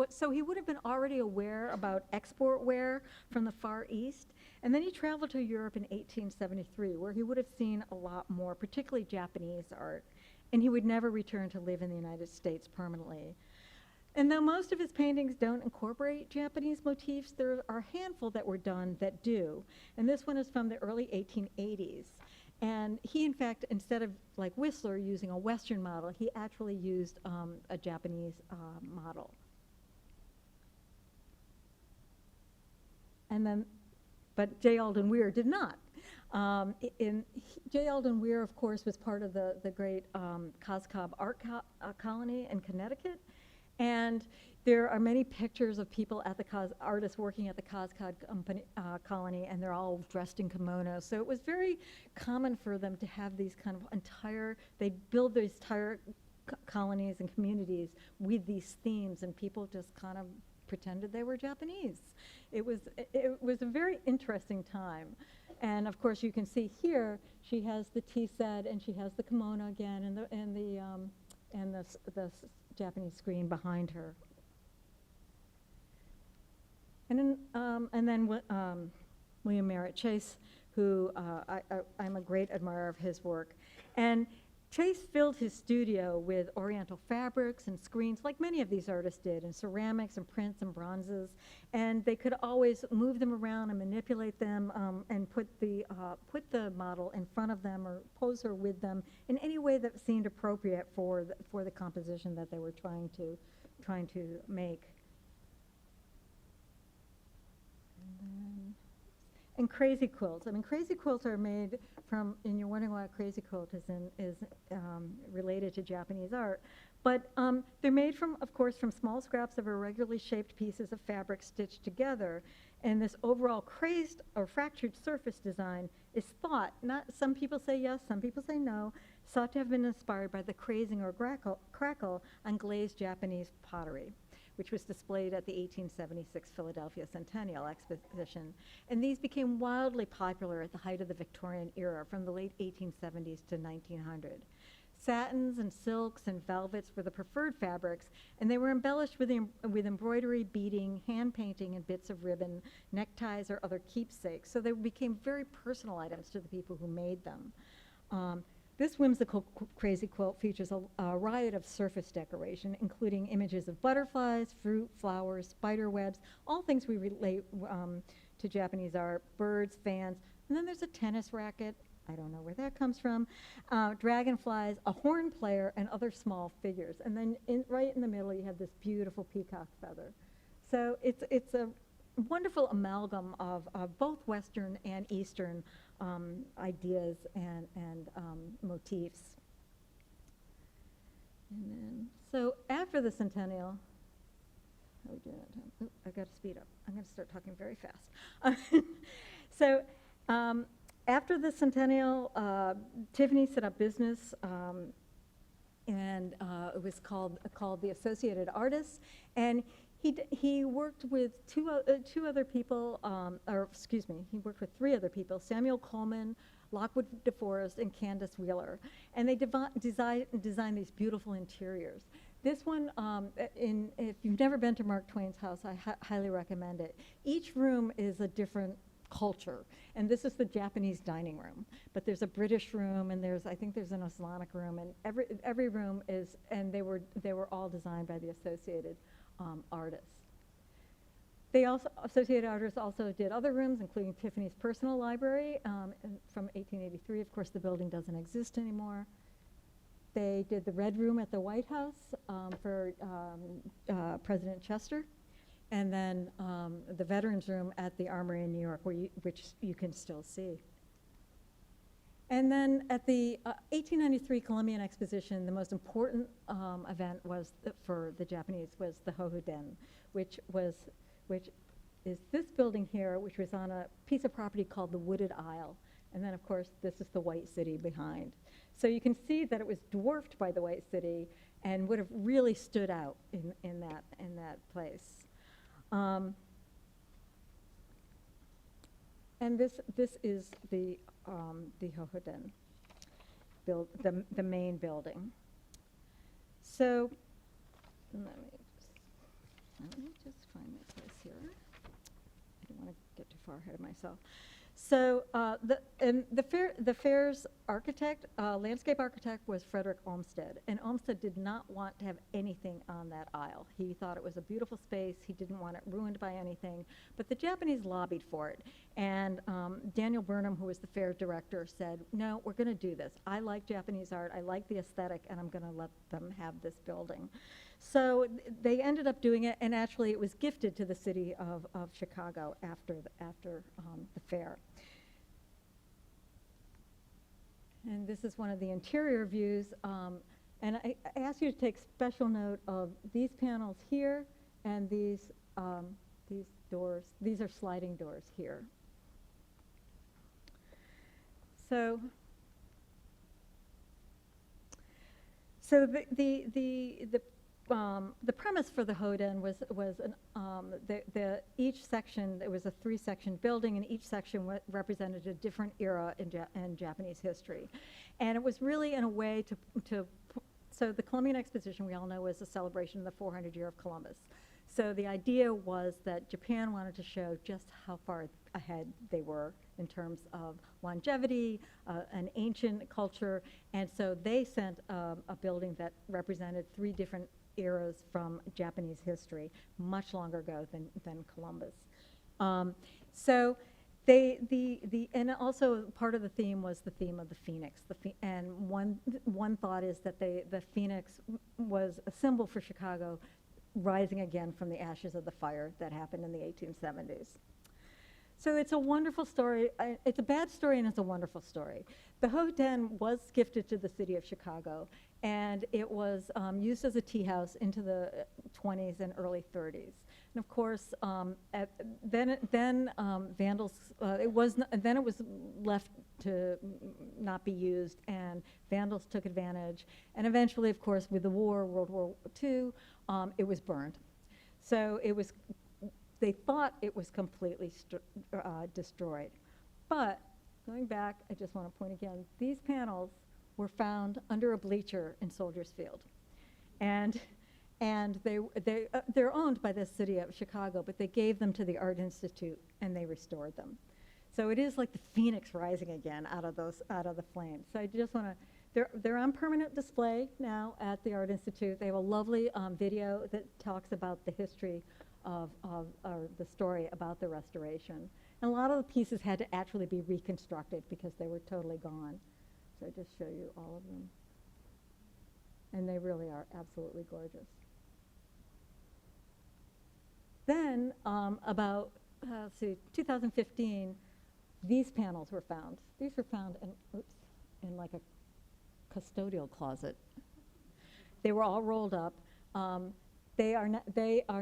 so he would have been already aware about export wear from the Far East. And then he traveled to Europe in 1873, where he would have seen a lot more, particularly Japanese art. And he would never return to live in the United States permanently. And though most of his paintings don't incorporate Japanese motifs, there are a handful that were done that do. And this one is from the early 1880s. And he, in fact, instead of, like Whistler, using a Western model, he actually used a Japanese model. But J. Alden Weir did not. J. Alden Weir, of course, was part of the great Coscob art colony in Connecticut. And there are many pictures of people at the artists working at the Coscob colony, and they're all dressed in kimonos. So it was very common for them to have these kind of they build these entire colonies and communities with these themes, and people just kind of pretended they were Japanese. It was a very interesting time. And of course, you can see here, she has the tea set, and she has the kimono again, and the Japanese screen behind her. And then William Merritt Chase, who I'm a great admirer of his work. And Chase filled his studio with oriental fabrics and screens, like many of these artists did, and ceramics and prints and bronzes. And they could always move them around and manipulate them and put the model in front of them or pose her with them in any way that seemed appropriate for the composition that they were trying to make. And crazy quilts. I mean, crazy quilts are made from, and you're wondering why a crazy quilt is related to Japanese art. But they're made of course, from small scraps of irregularly shaped pieces of fabric stitched together. And this overall crazed or fractured surface design is thought, some people say yes, some people say no, thought to have been inspired by the crazing or crackle on glazed Japanese pottery, which was displayed at the 1876 Philadelphia Centennial Exhibition. And these became wildly popular at the height of the Victorian era, from the late 1870s to 1900. Satins and silks and velvets were the preferred fabrics, and they were embellished with embroidery, beading, hand painting, and bits of ribbon, neckties, or other keepsakes. So they became very personal items to the people who made them. This whimsical crazy quilt features a riot of surface decoration, including images of butterflies, fruit, flowers, spider webs, all things we relate to Japanese art, birds, fans. And then there's a tennis racket, I don't know where that comes from, dragonflies, a horn player, and other small figures. And then right in the middle, you have this beautiful peacock feather. So it's a wonderful amalgam of both Western and Eastern ideas and motifs. And then, so after the Centennial, how are we doing on time? Ooh, I've got to speed up. I'm going to start talking very fast. So after the Centennial, Tiffany set up business, and it was called the Associated Artists, and he worked with two other people, he worked with 3 other people, Samuel Coleman, Lockwood DeForest, and Candace Wheeler. And they designed these beautiful interiors. This one, if you've never been to Mark Twain's house, I highly recommend it. Each room is a different culture, and this is the Japanese dining room. But there's a British room, and I think there's an Islamic room, and every room is, and they were all designed by the Associated artists. Associated Artists also did other rooms, including Tiffany's personal library from 1883. Of course, the building doesn't exist anymore. They did the Red Room at the White House for President Chester, and then the Veterans Room at the Armory in New York, which you can still see. And then at the 1893 Columbian Exposition, the most important event for the Japanese was the Hohuden, which is this building here, which was on a piece of property called the Wooded Isle. And then, of course, this is the White City behind. So you can see that it was dwarfed by the White City and would have really stood out in that place. And And this is the Hohoden, the main building. So let me just find my place here. I don't want to get too far ahead of myself. So the fair's architect, landscape architect, was Frederick Olmsted, and Olmsted did not want to have anything on that aisle. He thought it was a beautiful space. He didn't want it ruined by anything, but the Japanese lobbied for it. And Daniel Burnham, who was the fair director, said, "No, we're going to do this. I like Japanese art. I like the aesthetic, and I'm going to let them have this building." So they ended up doing it, and actually it was gifted to the city of Chicago after the fair. And this is one of the interior views. And I ask you to take special note of these panels here and these doors. These are sliding doors here. So the premise for the Hoden was each section, it was a 3-section building, and each section represented a different era in Japanese history. And it was really in a way so the Columbian Exposition, we all know, was a celebration of the 400 year of Columbus. So the idea was that Japan wanted to show just how far ahead they were in terms of longevity, an ancient culture, and so they sent a building that represented 3 different eras from Japanese history, much longer ago than Columbus. So and also part of the theme was the theme of the phoenix. And one thought is that the phoenix was a symbol for Chicago, rising again from the ashes of the fire that happened in the 1870s. So it's a wonderful story. It's a bad story and it's a wonderful story. The Hoden was gifted to the city of Chicago, and it was used as a tea house into the 20s and early 30s. And of course, then vandals. It was left to not be used, and vandals took advantage. And eventually, of course, with the war, World War II, it was burned. So it was. They thought it was completely destroyed. But going back, I just want to point again, these panels were found under a bleacher in Soldiers Field. And they're owned by the city of Chicago, but they gave them to the Art Institute and they restored them. So it is like the phoenix rising again out of the flames. So I just want to, they're on permanent display now at the Art Institute. They have a lovely video that talks about the history of the story about the restoration. And a lot of the pieces had to actually be reconstructed because they were totally gone. So I just show you all of them. And they really are absolutely gorgeous. Then about 2015, these panels were found. These were found in like a custodial closet. They were all rolled up. They are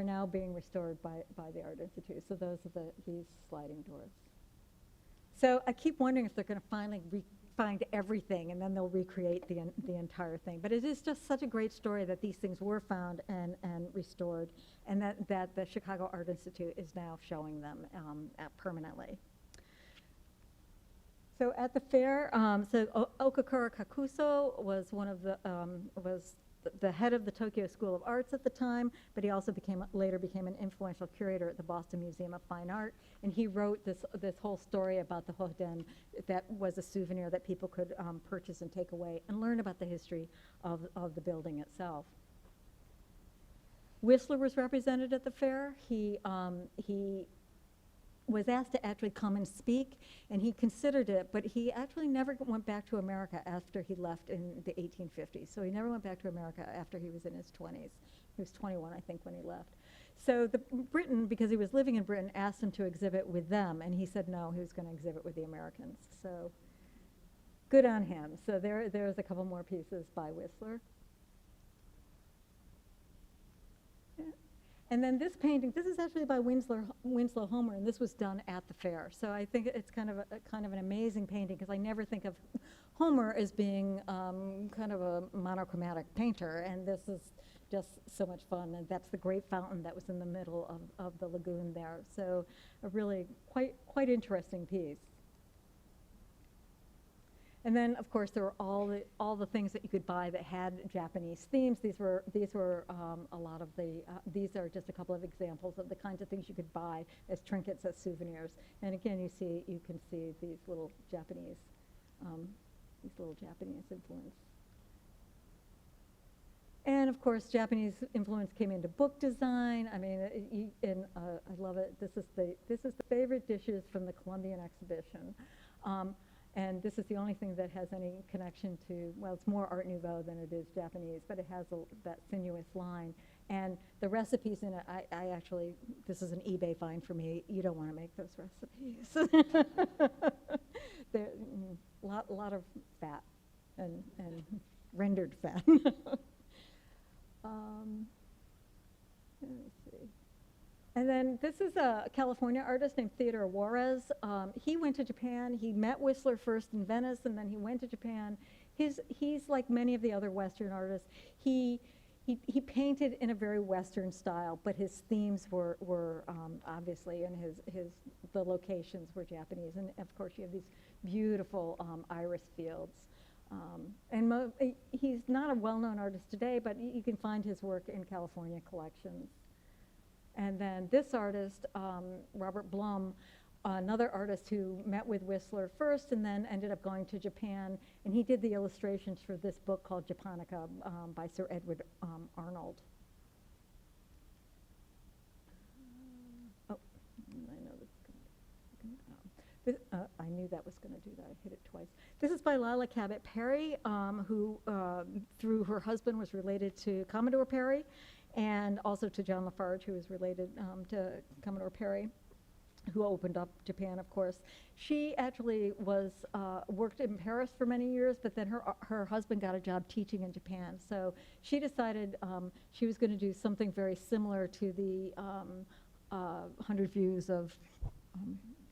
now being restored by the Art Institute. So those are these sliding doors. So I keep wondering if they're going to finally find everything and then they'll recreate the entire thing. But it is just such a great story that these things were found and restored, and that the Chicago Art Institute is now showing them permanently. So at the fair, Okakura Kakuso was one of the head of the Tokyo School of Arts at the time, but he also later became an influential curator at the Boston Museum of Fine Art, and he wrote this whole story about the Hoden that was a souvenir that people could purchase and take away and learn about the history of the building itself. Whistler was represented at the fair. He was asked to actually come and speak, and he considered it, but he actually never went back to America after he left in the 1850s. So he never went back to America after he was in his 20s. He was 21, I think, when he left. So Britain, because he was living in Britain, asked him to exhibit with them, and he said no, he was going to exhibit with the Americans. So good on him. So there's a couple more pieces by Whistler. And then this painting, this is actually by Winslow Homer, and this was done at the fair. So I think it's kind of an amazing painting, because I never think of Homer as being kind of a monochromatic painter, and this is just so much fun. And that's the great fountain that was in the middle of the lagoon there. So a really quite interesting piece. And then, of course, there were all the things that you could buy that had Japanese themes. These were a lot of the. These are just a couple of examples of the kinds of things you could buy as trinkets, as souvenirs. And again, you can see these little Japanese influence. And of course, Japanese influence came into book design. I mean, I love it. This is the favorite dishes from the Columbian exhibition. And this is the only thing that has any connection to, well, it's more Art Nouveau than it is Japanese, but it has that sinuous line. And the recipes in it, I actually, this is an eBay find for me. You don't want to make those recipes. They're a lot of fat and rendered fat. Let me see. And then this is a California artist named Theodore Juarez. He went to Japan. He met Whistler first in Venice, and then he went to Japan. He's like many of the other Western artists. He painted in a very Western style, but his themes were obviously, and the locations were Japanese. And of course, you have these beautiful iris fields. And he's not a well-known artist today, but you can find his work in California collections. And then this artist, Robert Blum, another artist who met with Whistler first and then ended up going to Japan, and he did the illustrations for this book called Japonica by Sir Edward Arnold. Oh, I know this is going to, I knew that was going to do that. I hit it twice. This is by Lila Cabot Perry, who through her husband was related to Commodore Perry, and also to John Lafarge, who is related to Commodore Perry, who opened up Japan, of course. She actually worked in Paris for many years, but then her husband got a job teaching in Japan. So she decided she was going to do something very similar to the 100 Views of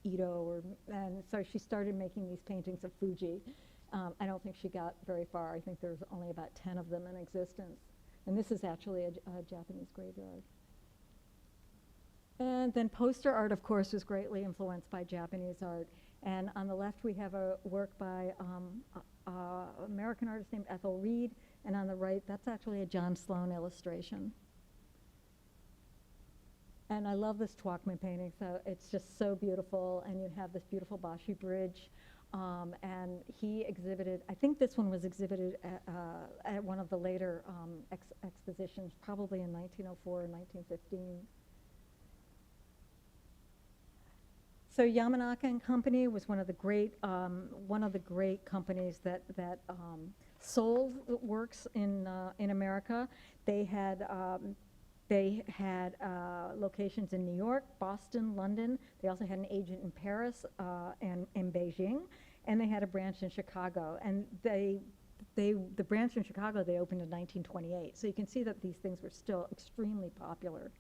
Ito, and so she started making these paintings of Fuji. I don't think she got very far. I think there's only about 10 of them in existence. And this is actually a Japanese graveyard. And then poster art, of course, was greatly influenced by Japanese art. And on the left, we have a work by an American artist named Ethel Reed. And on the right, that's actually a John Sloan illustration. And I love this Twachtman painting. So it's just so beautiful. And you have this beautiful Bashi Bridge. And he exhibited, I think this one was exhibited at one of the later expositions, probably in 1904 or 1915. So Yamanaka and Company was one of the great companies that sold works in America. They had locations in New York, Boston, London. They also had an agent in Paris and in Beijing, and they had a branch in Chicago. And the branch in Chicago they opened in 1928. So you can see that these things were still extremely popular.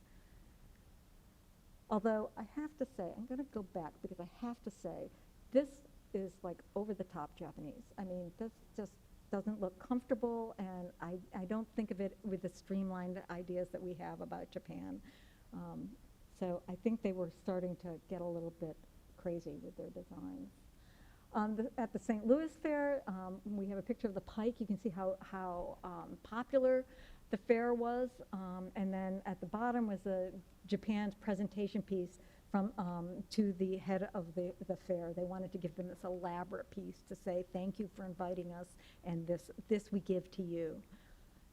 Although I have to say, I'm going to go back because I have to say, this is like over-the-top Japanese. I mean, this just doesn't look comfortable, and I don't think of it with the streamlined ideas that we have about Japan. So I think they were starting to get a little bit crazy with their designs. At the St. Louis Fair, we have a picture of the Pike. You can see how popular the fair was. And then at the bottom was Japan's presentation piece from to the head of the fair. They wanted to give them this elaborate piece to say, thank you for inviting us, and this we give to you.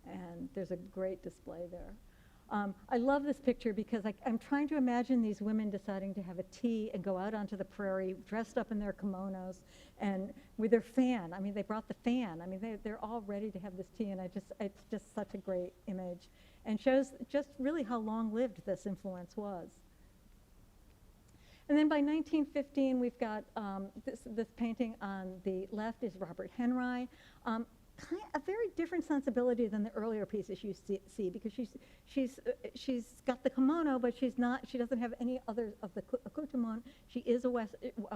And there's a great display there. I love this picture because I'm trying to imagine these women deciding to have a tea and go out onto the prairie dressed up in their kimonos and with their fan. I mean, they brought the fan. I mean, they're all ready to have this tea, and it's just such a great image and shows just really how long-lived this influence was. And then by 1915, we've got this painting on the left is Robert Henry. A very different sensibility than the earlier pieces you see because she's got the kimono, but she doesn't have any other of the accoutrement. She is a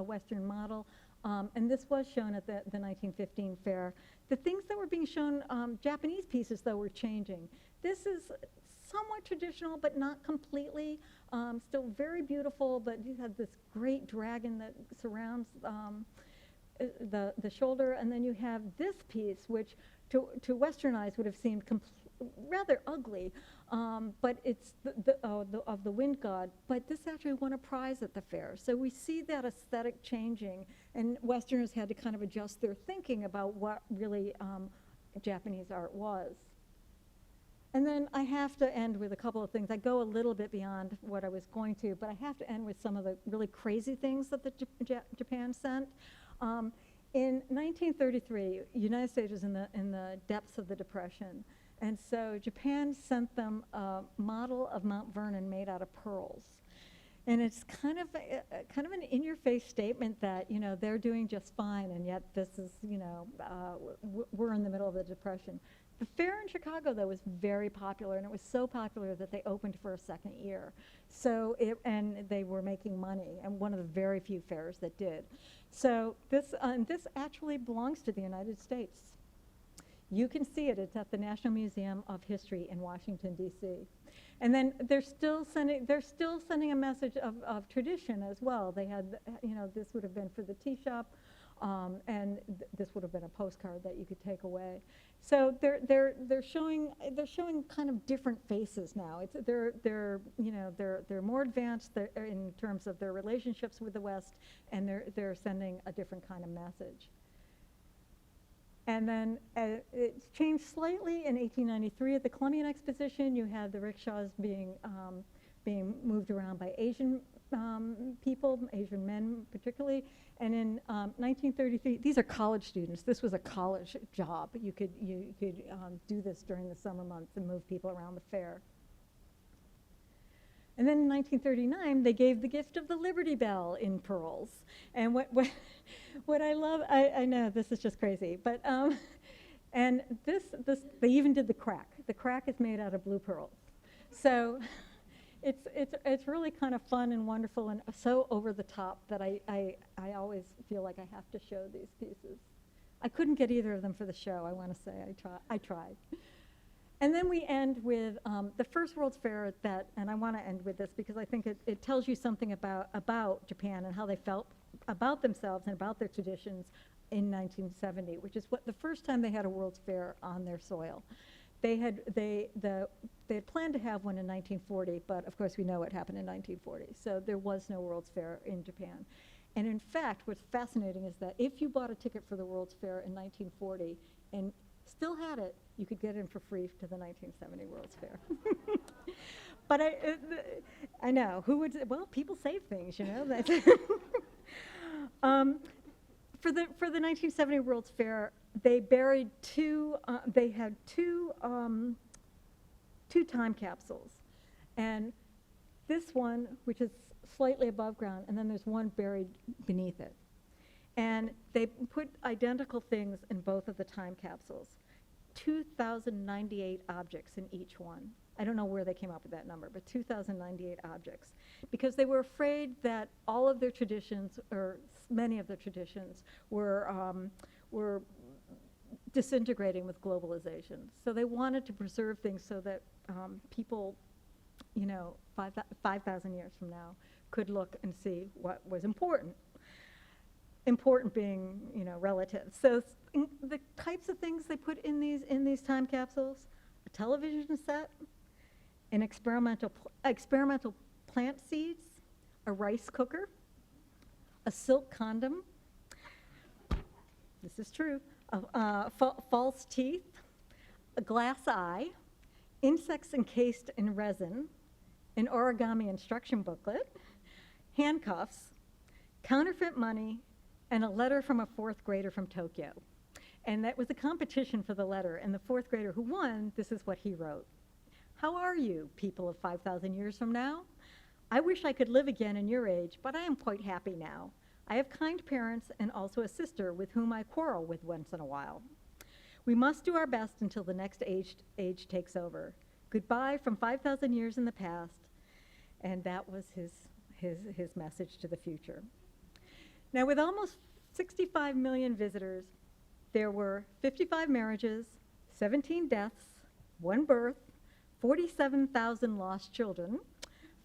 Western model, and this was shown at the 1915 fair. The things that were being shown, Japanese pieces though, were changing. this is somewhat traditional, but not completely. Still very beautiful, but you have this great dragon that surrounds the shoulder, and then you have this piece, which to Western eyes would have seemed rather ugly, but it's of the wind god. But this actually won a prize at the fair, so we see that aesthetic changing, and Westerners had to kind of adjust their thinking about what really Japanese art was. And then I have to end with a couple of things. I go a little bit beyond what I was going to, but I have to end with some of the really crazy things that Japan sent. In 1933, the United States was in the depths of the Depression, and so Japan sent them a model of Mount Vernon made out of pearls. And it's kind of an in-your-face statement that, you know, they're doing just fine, and yet this is, you know, we're in the middle of the Depression. The fair in Chicago, though, was very popular, and it was so popular that they opened for a second year. So and they were making money, and one of the very few fairs that did. So this actually belongs to the United States. You can see it. It's at the National Museum of History in Washington, D.C. And then they're still sending a message of tradition as well. They had, you know, this would have been for the tea shop. And this would have been a postcard that you could take away. So they're showing kind of different faces now. They're more advanced in terms of their relationships with the West, and they're sending a different kind of message. And then it's changed slightly in 1893 at the Columbian Exposition. You had the rickshaws being moved around by Asian people, Asian men particularly. And in 1933, these are college students. This was a college job. You could do this during the summer months and move people around the fair. And then in 1939, they gave the gift of the Liberty Bell in pearls. And what I love, I know this is just crazy, but and this they even did the crack. The crack is made out of blue pearls. So it's really kind of fun and wonderful and so over the top that I always feel like I have to show these pieces. I couldn't get either of them for the show, I want to say. I tried. And then we end with the first World's Fair and I want to end with this because I think it tells you something about Japan and how they felt about themselves and about their traditions in 1970, which is the first time they had a World's Fair on their soil. They had planned to have one in 1940, but of course we know what happened in 1940. So there was no World's Fair in Japan. And in fact, what's fascinating is that if you bought a ticket for the World's Fair in 1940 and still had it, you could get in for free to the 1970 World's Fair. But I know, who would, well, people save things, you know. For the 1970 World's Fair, they buried they had two time capsules. And this one, which is slightly above ground, and then there's one buried beneath it. And they put identical things in both of the time capsules. 2,098 objects in each one. I don't know where they came up with that number, but 2,098 objects. Because they were afraid that all of their traditions, or many of their traditions, were disintegrating with globalization. So they wanted to preserve things so that people, you know, 5,000 years from now could look and see what was important. Important being, you know, relative. So the types of things they put in these time capsules: a television set, an experimental plant seeds, a rice cooker, a silk condom. This is true. False teeth, a glass eye, insects encased in resin, an origami instruction booklet, handcuffs, counterfeit money, and a letter from a fourth grader from Tokyo. And that was a competition for the letter, and the fourth grader who won, this is what he wrote. "How are you, people of 5,000 years from now? I wish I could live again in your age, but I am quite happy now. I have kind parents and also a sister with whom I quarrel with once in a while. We must do our best until the next age takes over. Goodbye from 5,000 years in the past." And that was his message to the future. Now, with almost 65 million visitors, there were 55 marriages, 17 deaths, 1 birth, 47,000 lost children,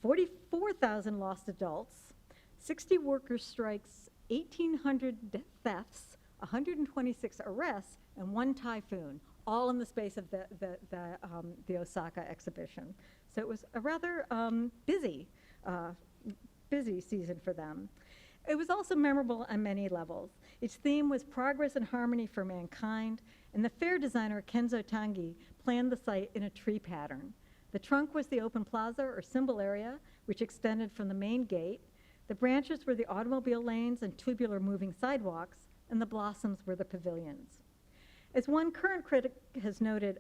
44,000 lost adults, 60 workers' strikes, 1,800 thefts, 126 arrests, and 1 typhoon, all in the space of the Osaka exhibition. So it was a rather busy season for them. It was also memorable on many levels. Its theme was progress and harmony for mankind, and the fair designer Kenzo Tangi planned the site in a tree pattern. The trunk was the open plaza or symbol area, which extended from the main gate. The branches were the automobile lanes and tubular moving sidewalks, and the blossoms were the pavilions. As one current critic has noted,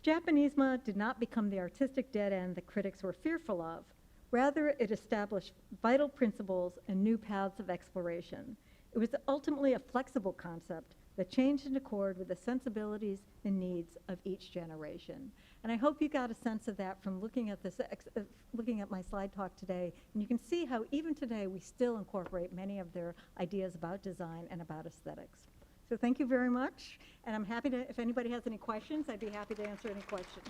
Japanismo did not become the artistic dead end that critics were fearful of. Rather, it established vital principles and new paths of exploration. It was ultimately a flexible concept that changed in accord with the sensibilities and needs of each generation. And I hope you got a sense of that from looking at looking at my slide talk today. And you can see how even today we still incorporate many of their ideas about design and about aesthetics. So thank you very much. And I'm happy to, if anybody has any questions, I'd be happy to answer any questions.